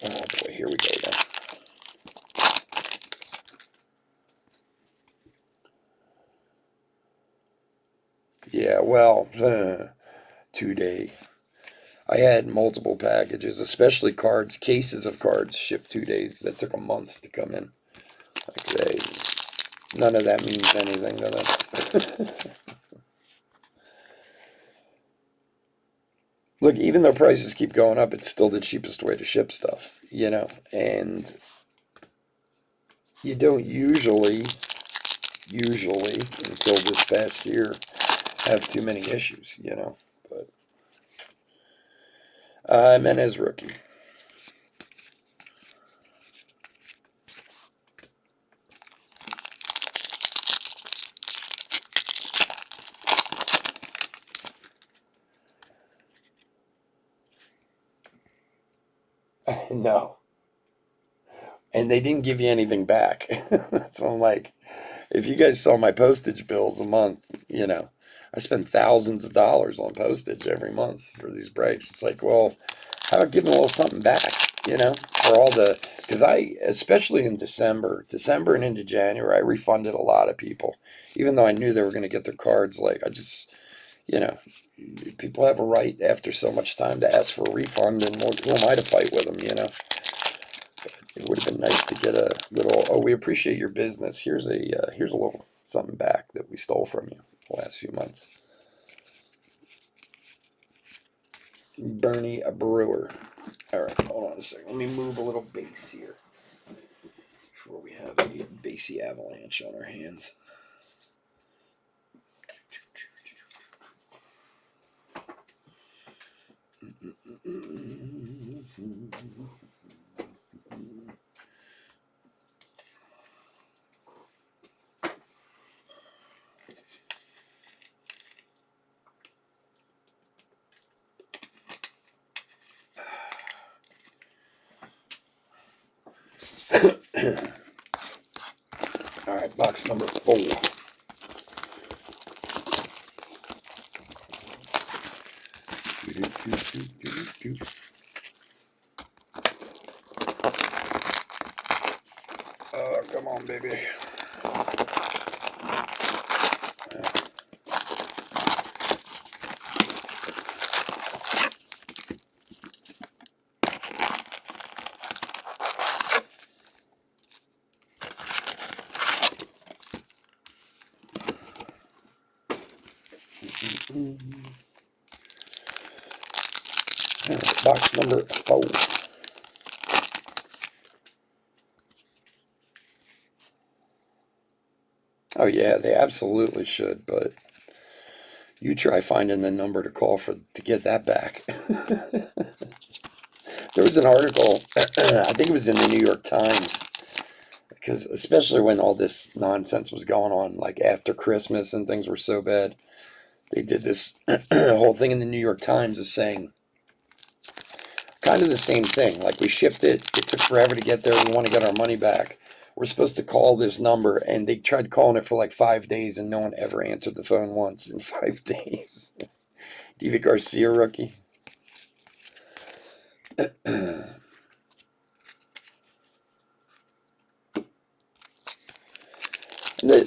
Oh boy, here we go again. Yeah, well, 2 day. I had multiple packages, especially cards, cases of cards shipped 2 days that took a month to come in. None of that means anything to them. Look, even though prices keep going up, it's still the cheapest way to ship stuff, and you don't usually, until this past year, have too many issues, but Menez rookie. No. And they didn't give you anything back. So I'm like, if you guys saw my postage bills a month, I spend thousands of dollars on postage every month for these breaks. It's like, well, how about giving a little something back, for all because especially in December and into January, I refunded a lot of people, even though I knew they were going to get their cards. Like, I just, people have a right after so much time to ask for a refund, and who am I to fight with them, It would have been nice to get a little, oh, we appreciate your business. Here's a little something back that we stole from you the last few months. Bernie Brewer. All right, hold on a second. Let me move a little base here before we have a basey avalanche on our hands. All right, box number 4. Oh, come on, baby. Box number 4. Oh yeah, they absolutely should, but you try finding the number to call to get that back. There was an article, I think it was in the New York Times, because especially when all this nonsense was going on, like after Christmas and things were so bad, they did this whole thing in the New York Times of saying kind of the same thing. Like, we shipped it took forever to get there, we want to get our money back. We're supposed to call this number, and they tried calling it for like 5 days, and no one ever answered the phone once in 5 days. David Garcia rookie.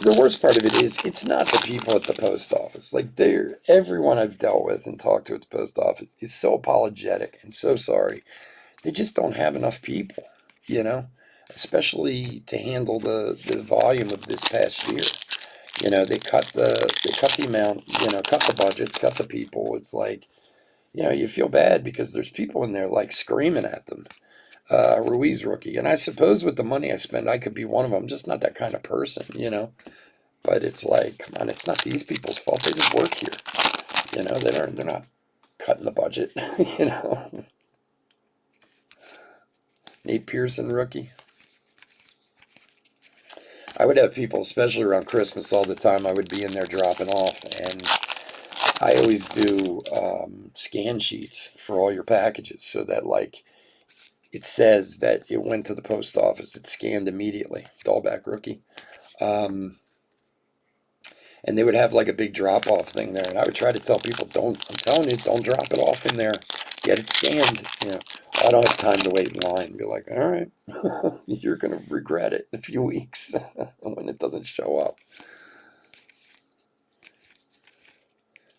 the worst part of it is it's not the people at the post office. Like everyone I've dealt with and talked to at the post office is so apologetic and so sorry. They just don't have enough people, you know, especially to handle the volume of this past year. You know, they cut the amount, you know, cut the budgets, cut the people. It's like, you know, you feel bad because there's people in there like screaming at them. Ruiz rookie. And I suppose with the money I spend, I could be one of them. I'm just not that kind of person, you know. But it's like, come on, it's not these people's fault. They just work here. You know, they're not cutting the budget, you know. Nate Pearson rookie. I would have people, especially around Christmas all the time, I would be in there dropping off. And I always do scan sheets for all your packages so that, like, it says that it went to the post office. It's scanned immediately. Dahlback rookie. And they would have like a big drop-off thing there. And I would try to tell people, I'm telling you, don't drop it off in there. Get it scanned. You know, I don't have time to wait in line. Be like, all right, you're going to regret it in a few weeks when it doesn't show up.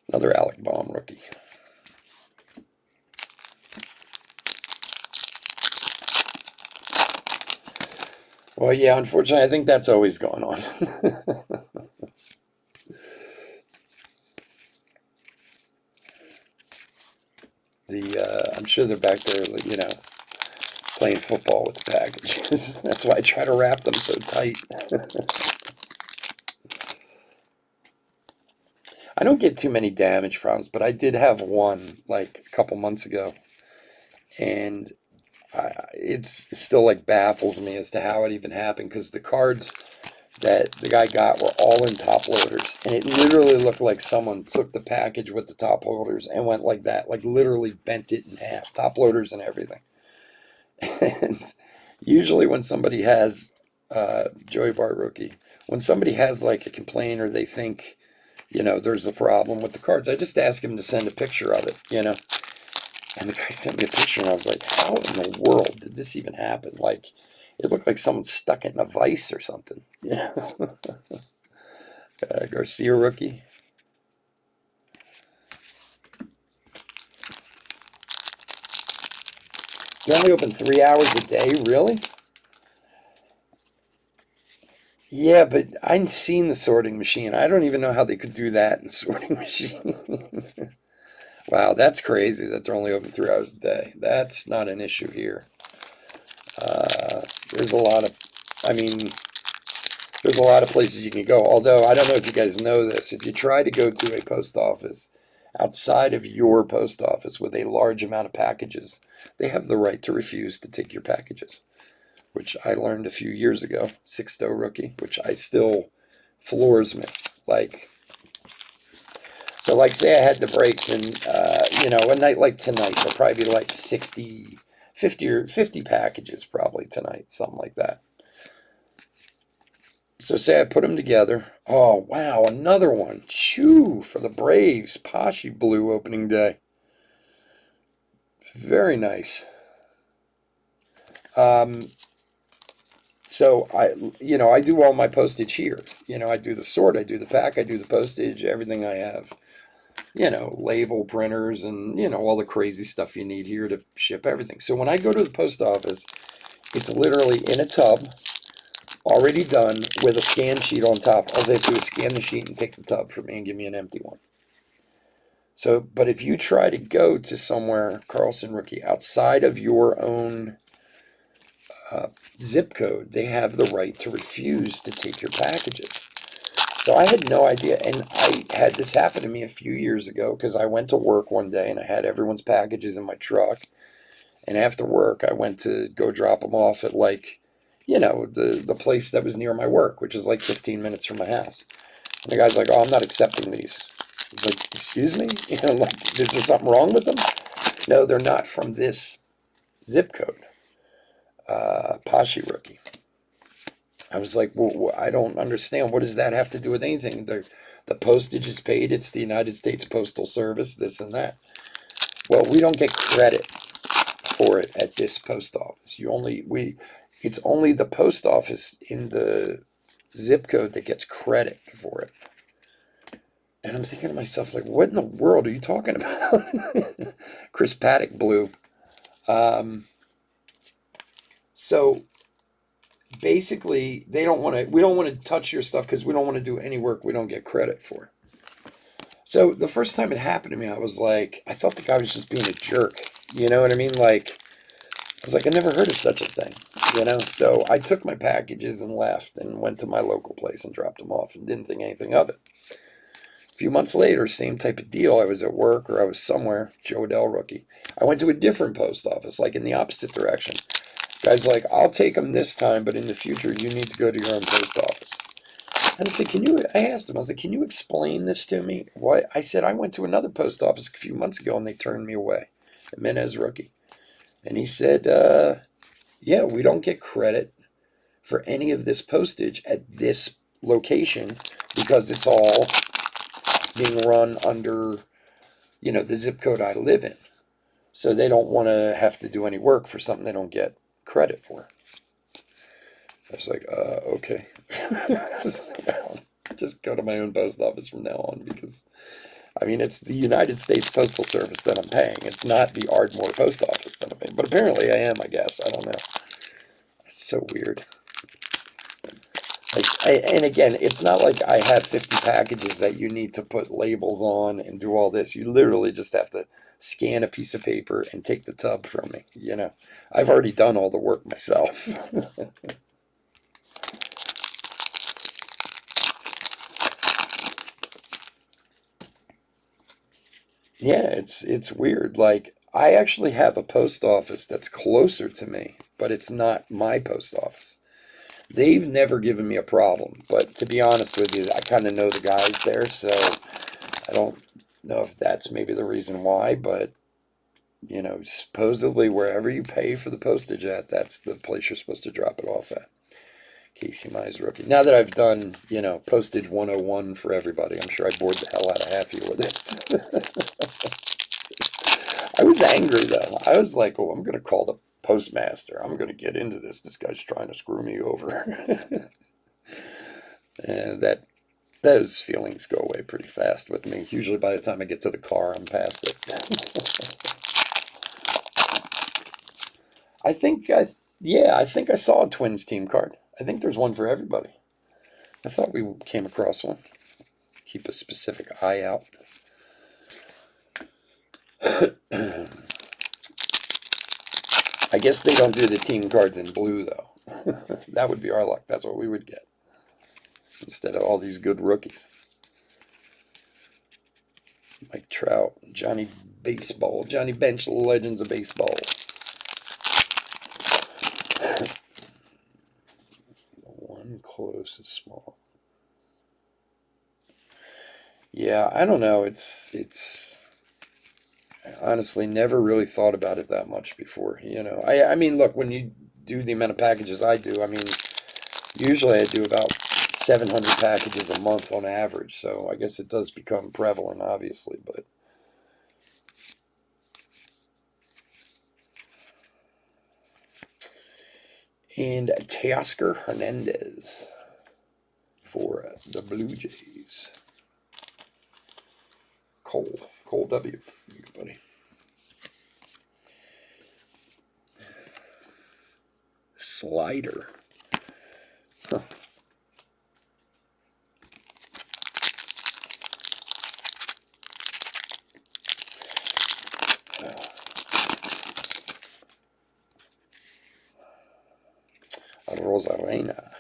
Another Alec Baum rookie. Well, yeah, unfortunately, I think that's always going on. I'm sure they're back there, you know, playing football with the packages. That's why I try to wrap them so tight. I don't get too many damage problems, but I did have one like a couple months ago, and it's still like baffles me as to how it even happened, because the cards that the guy got were all in top loaders, and it literally looked like someone took the package with the top loaders and went like that, like literally bent it in half, top loaders and everything. And usually when somebody has Joey Bart rookie, when somebody has like a complaint or they think, you know, there's a problem with the cards, I just ask him to send a picture of it, you know. And the guy sent me a picture, and I was like, how in the world did this even happen? Like, it looked like someone stuck it in a vise or something, you know. Garcia rookie. You only open 3 hours a day, really? Yeah, but I've seen the sorting machine. I don't even know how they could do that in the sorting machine. Wow, that's crazy that they're only open 3 hours a day. That's not an issue here. There's a lot of, I mean, there's a lot of places you can go. Although, I don't know if you guys know this. If you try to go to a post office outside of your post office with a large amount of packages, they have the right to refuse to take your packages, which I learned a few years ago. Sixto rookie, which I still floors me. Like, so like say I had the breaks, and, you know, a night like tonight, there'll probably be like 50 packages probably tonight, something like that. So say I put them together. Oh, wow, another one. Shoo, for the Braves. Pashi blue opening day. Very nice. So I do all my postage here. You know, I do the sort, I do the pack, I do the postage, everything I have. You know, label printers and, you know, all the crazy stuff you need here to ship everything. So when I go to the post office, it's literally in a tub, already done, with a scan sheet on top. All they have to do is scan the sheet and take the tub for me and give me an empty one. So, but if you try to go to somewhere, Carlson rookie, outside of your own zip code, they have the right to refuse to take your packages. So I had no idea, and I had this happen to me a few years ago because I went to work one day and I had everyone's packages in my truck, and after work I went to go drop them off at, like, you know, the place that was near my work, which is like 15 minutes from my house. And the guy's like, oh, I'm not accepting these. He's like, excuse me? You know, like, is there something wrong with them? No, they're not from this zip code. Pashi rookie. I was like, well, I don't understand. What does that have to do with anything? The postage is paid. It's the United States Postal Service, this and that. Well, we don't get credit for it at this post office. It's only the post office in the zip code that gets credit for it. And I'm thinking to myself, like, what in the world are you talking about? Chris Paddock Blue. So basically, we don't want to touch your stuff because we don't want to do any work we don't get credit for. So the first time it happened to me, I was like, I thought the guy was just being a jerk. You know what I mean? Like, I was like, I never heard of such a thing, you know? So I took my packages and left and went to my local place and dropped them off and didn't think anything of it. A few months later, same type of deal. I was at work or I was somewhere, Joe Adell rookie. I went to a different post office, like in the opposite direction. Guy's like, I'll take them this time, but in the future, you need to go to your own post office. And I said, I asked him, I was like, can you explain this to me? Why? I said, I went to another post office a few months ago and they turned me away. Jimenez rookie. And he said, yeah, we don't get credit for any of this postage at this location because it's all being run under, the zip code I live in. So they don't want to have to do any work for something they don't get credit for. I was like, okay. Just go to my own post office from now on because, it's the United States Postal Service that I'm paying. It's not the Ardmore Post Office that I'm paying. But apparently I am, I guess. I don't know. It's so weird. And again, it's not like I have 50 packages that you need to put labels on and do all this. You literally just have to scan a piece of paper and take the tub from me. I've already done all the work myself. Yeah, it's weird. Like, I actually have a post office that's closer to me, but it's not my post office. They've never given me a problem, but to be honest with you, I kind of know the guys there, so I don't know if that's maybe the reason why, but supposedly wherever you pay for the postage at, that's the place you're supposed to drop it off at. Casey Mize rookie. Now that I've done, postage 101 for everybody, I'm sure I bored the hell out of half of you with it. I was angry though. I was like, oh, I'm going to call the postmaster. I'm going to get into this. This guy's trying to screw me over. And those feelings go away pretty fast with me. Usually by the time I get to the car, I'm past it. I think I saw a Twins team card. I think there's one for everybody. I thought we came across one. Keep a specific eye out. I guess they don't do the team cards in blue, though. That would be our luck. That's what we would get. Instead of all these good rookies. Mike Trout, Johnny Baseball, Johnny Bench, Legends of Baseball. One close is small. Yeah, I don't know. It's I honestly never really thought about it that much before. Look, when you do the amount of packages I do, usually I do about 700 packages a month on average. So I guess it does become prevalent, obviously, but. And Teoscar Hernandez for the Blue Jays. Cole W. Good buddy. Slider. Huh. Rosarena.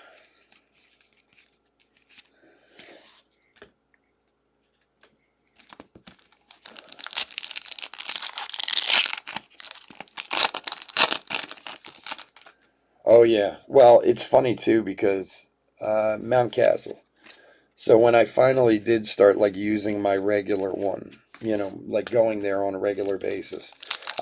Oh yeah. Well, it's funny too because Mountcastle. So when I finally did start like using my regular one, like going there on a regular basis,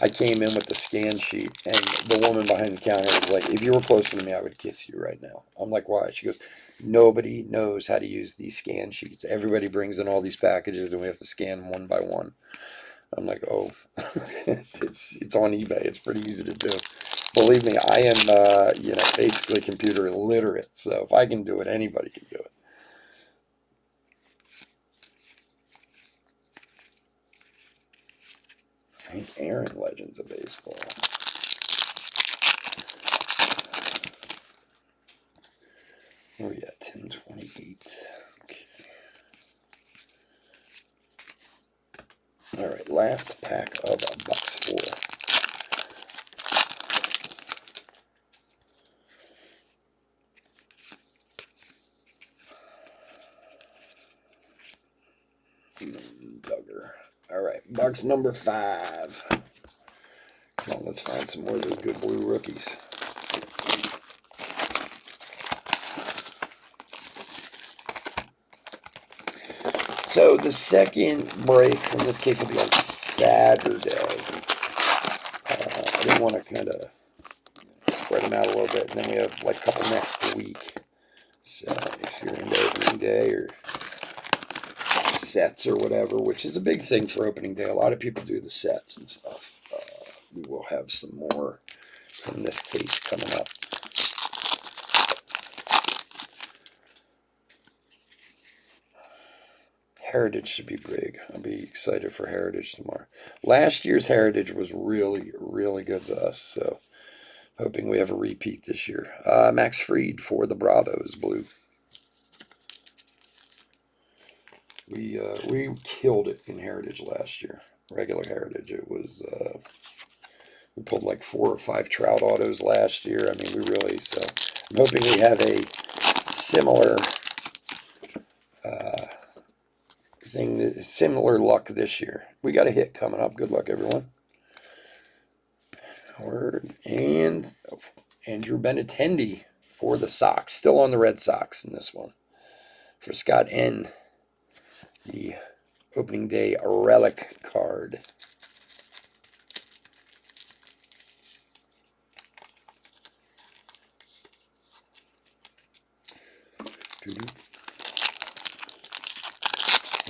I came in with the scan sheet, and the woman behind the counter was like, if you were closer to me, I would kiss you right now. I'm like, why? She goes, nobody knows how to use these scan sheets. Everybody brings in all these packages, and we have to scan them one by one. I'm like, oh, it's on eBay. It's pretty easy to do. Believe me, I am, basically computer illiterate. So if I can do it, anybody can do it. Hank Aaron, Legends of Baseball. Where are we at? 1028. Okay. All right, last pack of box 4. Duggar. All right, box number 5. Come on, let's find some more of those good blue rookies. So the second break from this case will be on Saturday. I didn't want to kind of spread them out a little bit, and then we have like a couple next week. So if you're into opening day or sets or whatever, which is a big thing for opening day, a lot of people do the sets and stuff. We will have some more from this case coming up. Heritage should be big. I'll be excited for Heritage tomorrow. Last year's Heritage was really, really good to us, so hoping we have a repeat this year. Max Fried for the Bravos, blue. We killed it in Heritage last year. Regular Heritage. It was we pulled like 4 or 5 Trout autos last year. I mean, we really, so I'm hoping we have a similar similar luck this year. We got a hit coming up. Good luck, everyone. And Andrew Benintendi for the Sox. Still on the Red Sox in this one. For Scott N., the opening day relic card.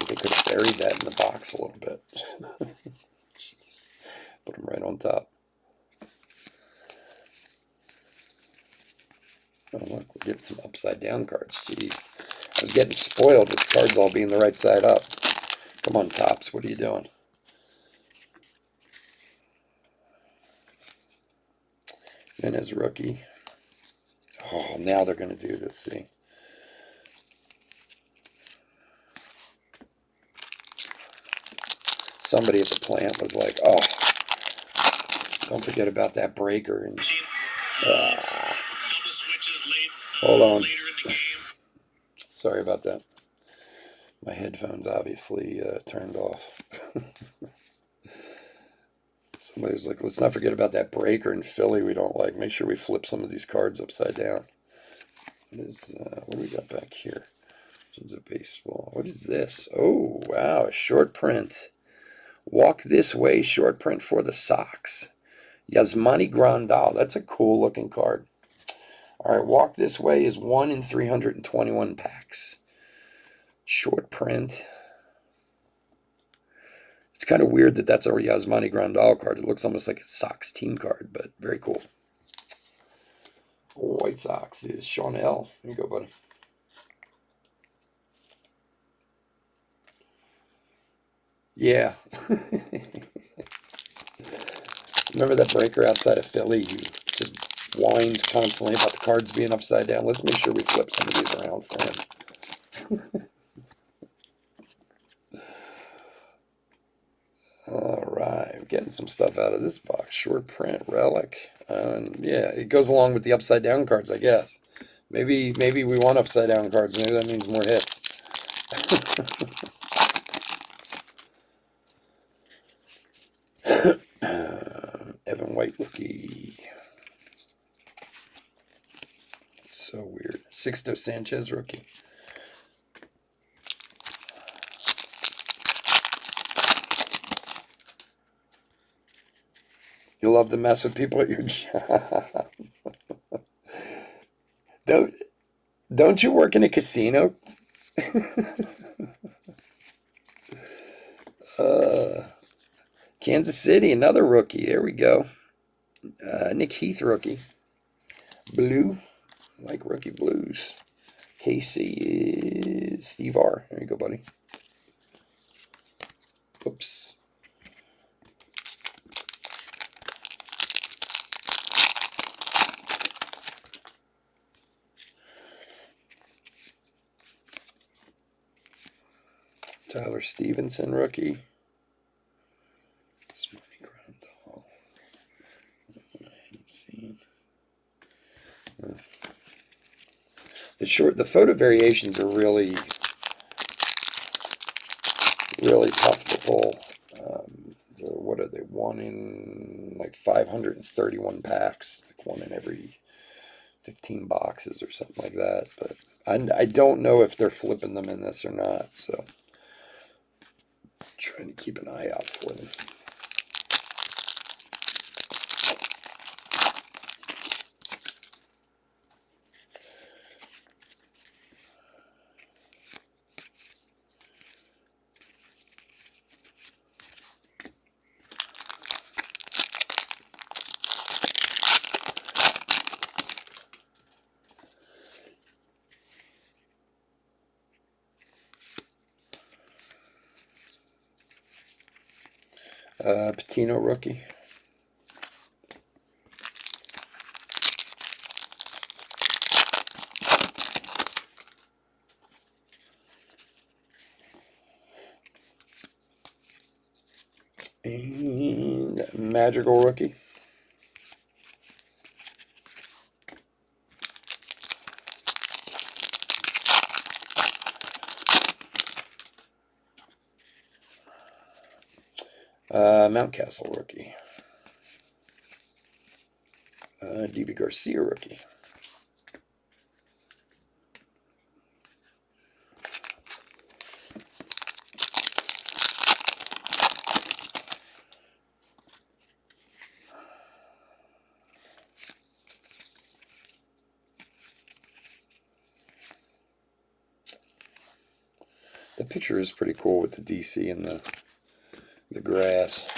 They could have buried that in the box a little bit. Jeez. Put them right on top. Oh, look, we're getting some upside down cards. Jeez. I was getting spoiled with the cards all being the right side up. Come on, Topps. What are you doing? And his rookie. Oh, now they're going to do this, see. Somebody at the plant was like, oh, don't forget about that breaker. And hold on. Sorry about that. My headphones obviously turned off. Somebody was like, let's not forget about that breaker in Philly we don't like. Make sure we flip some of these cards upside down. What do we got back here? Legends of Baseball. What is this? Oh, wow, a short print. Walk This Way short print for the Sox. Yasmani Grandal. That's a cool looking card. All right, Walk This Way is 1 in 321 packs. Short print. It's kind of weird that that's a Yasmani Grandal card. It looks almost like a Sox team card, but very cool. White Sox is Sean L. Here you go, buddy. Yeah. Remember that breaker outside of Philly? He just whines constantly about the cards being upside down. Let's make sure we flip some of these around for him. All right, we're getting some stuff out of this box. Short print, relic. Yeah, it goes along with the upside down cards, I guess. Maybe we want upside down cards. Maybe that means more hits. Evan White rookie. It's so weird. Sixto Sanchez rookie. You love to mess with people at your job. Don't you work in a casino? Kansas City, another rookie. There we go. Nick Heath rookie. Blue. I like rookie blues. KC is Steve R. There you go, buddy. Oops. Tyler Stevenson rookie. The photo variations are really tough to pull. What are they? One in like 531 packs, like one in every 15 boxes or something like that. But I don't know if they're flipping them in this or not. So trying to keep an eye out for them. Patino rookie. And Madrigal rookie. Mountcastle rookie. DB Garcia rookie. The picture is pretty cool with the DC and the grass.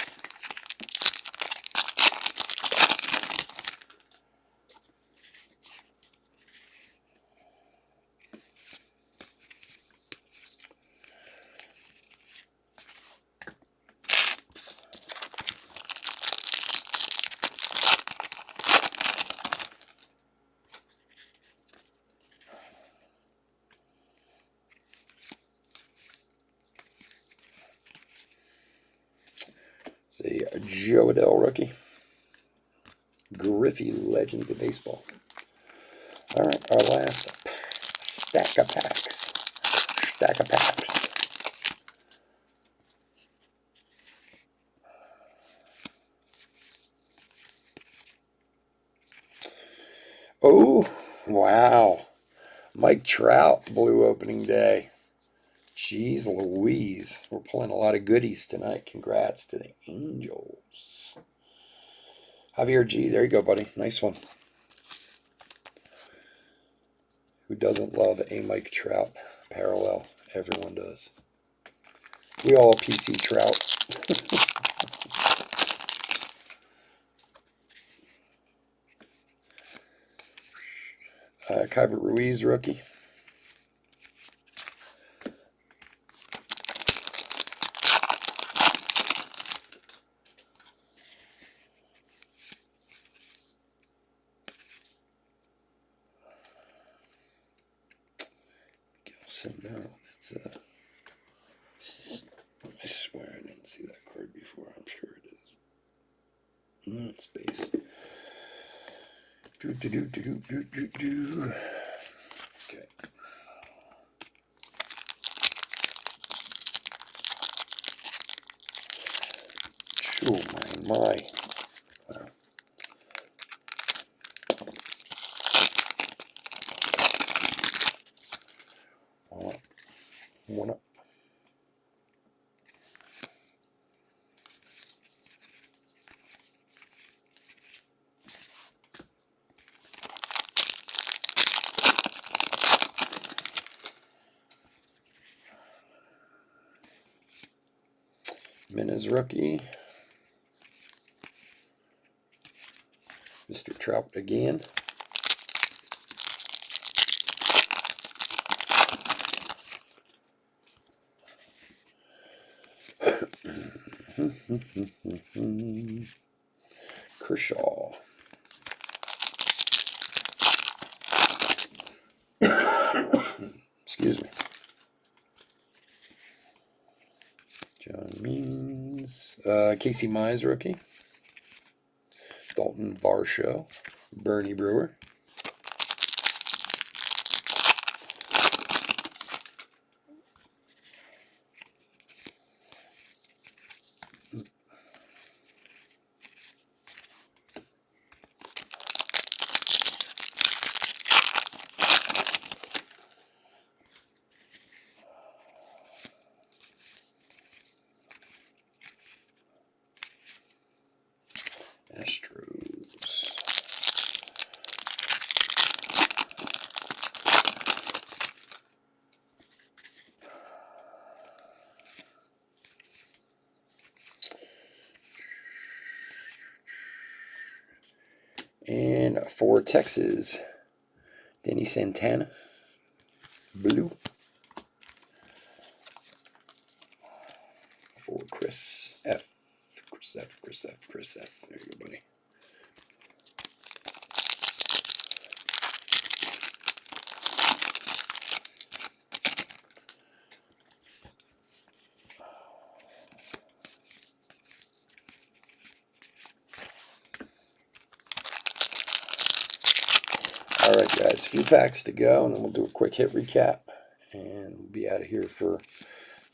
It's a Joe Adell rookie. Griffey Legends of Baseball. All right, our last stack of packs. Oh, wow. Mike Trout, blue opening day. Jeez Louise. We're pulling a lot of goodies tonight. Congrats to the Angels. Javier G, there you go, buddy. Nice one. Who doesn't love a Mike Trout parallel? Everyone does. We all PC Trout. Kyber Ruiz rookie. No, that's I swear I didn't see that card before. I'm sure it is. Space. Okay. Oh my. One up. Minna's rookie. Mr. Trout again. Kershaw. Excuse me. John Means. Casey Mize rookie. Dalton Varsho. Bernie Brewer. Astros. And for Texas, Danny Santana, blue. For Chris F. Chris F. There you go, buddy. All right, guys, a few packs to go, and then we'll do a quick hit recap, and we'll be out of here for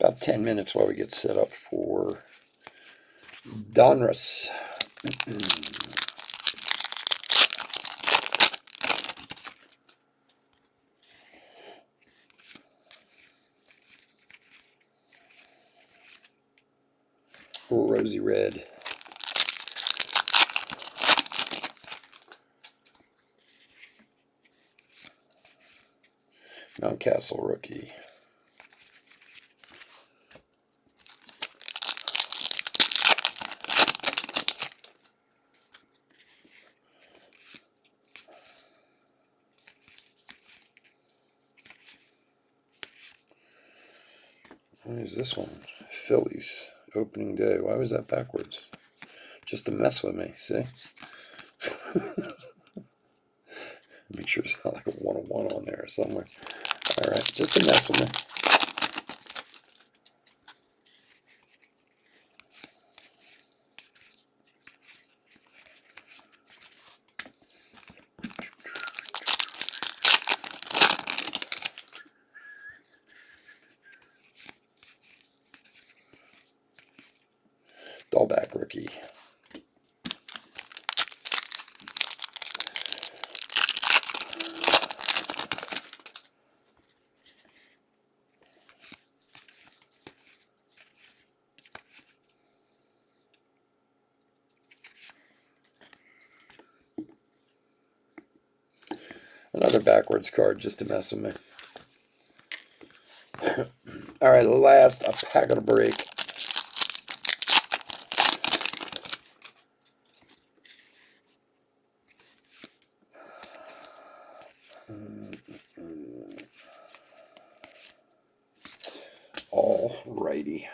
about 10 minutes while we get set up for Donruss. Rosy red. Mountcastle rookie. What is this one? Phillies opening day. Why was that backwards? Just to mess with me, see? Make sure it's not like a 101 on there somewhere. All right, just to mess with me. Dahlback rookie. Another backwards card just to mess with me. All right, last a pack of the break. All righty.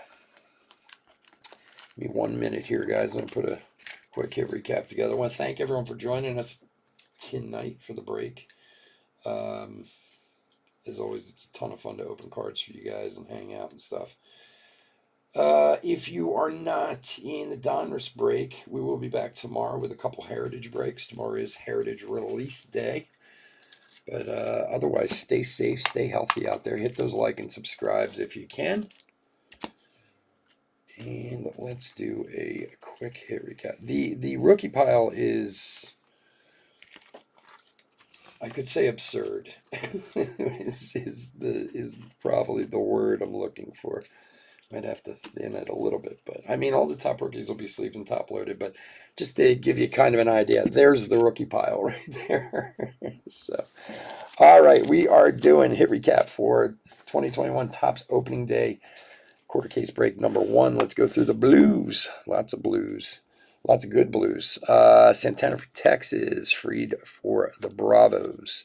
Give me 1 minute here, guys. I'm going to put a quick hit recap together. I want to thank everyone for joining us tonight for the break. As always, it's a ton of fun to open cards for you guys and hang out and stuff. If you are not in the Donruss break, we will be back tomorrow with a couple Heritage breaks. Tomorrow is Heritage Release Day. But otherwise, stay safe, stay healthy out there. Hit those like and subscribes if you can. And let's do a quick hit recap. The rookie pile is, I could say, absurd. is probably the word I'm looking for. Might have to thin it a little bit, but I mean, all the top rookies will be sleeved and top loaded. But just to give you kind of an idea, there's the rookie pile right there. So, all right, we are doing hit recap for 2021 Topps opening day quarter case break number 1. Let's go through the blues. Lots of blues. Lots of good blues. Santana for Texas, Fried for the Bravos.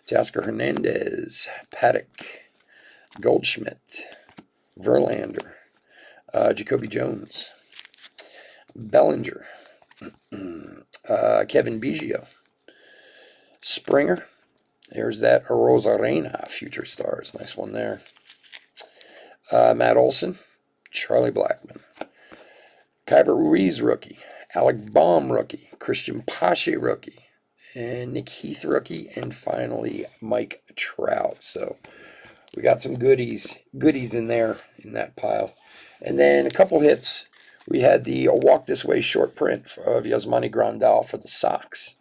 Teoscar Hernandez, Paddock, Goldschmidt, Verlander, Jacoby Jones, Bellinger, Kevin Biggio, Springer. There's that Arozarena, Future Stars. Nice one there. Matt Olson, Charlie Blackmon, Kyber Ruiz rookie, Alec Baum rookie, Christian Pache rookie, and Nick Heath rookie, and finally Mike Trout. So we got some goodies in there in that pile. And then a couple hits. We had the Walk This Way short print of Yasmani Grandal for the Sox.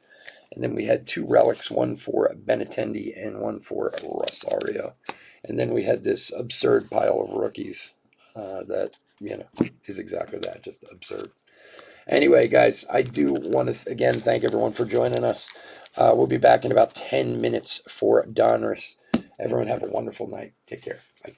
And then we had two relics, one for Benintendi and one for Rosario. And then we had this absurd pile of rookies that, is exactly that, just absurd. Anyway, guys, I do want to, again, thank everyone for joining us. We'll be back in about 10 minutes for Donruss. Everyone have a wonderful night. Take care. Bye.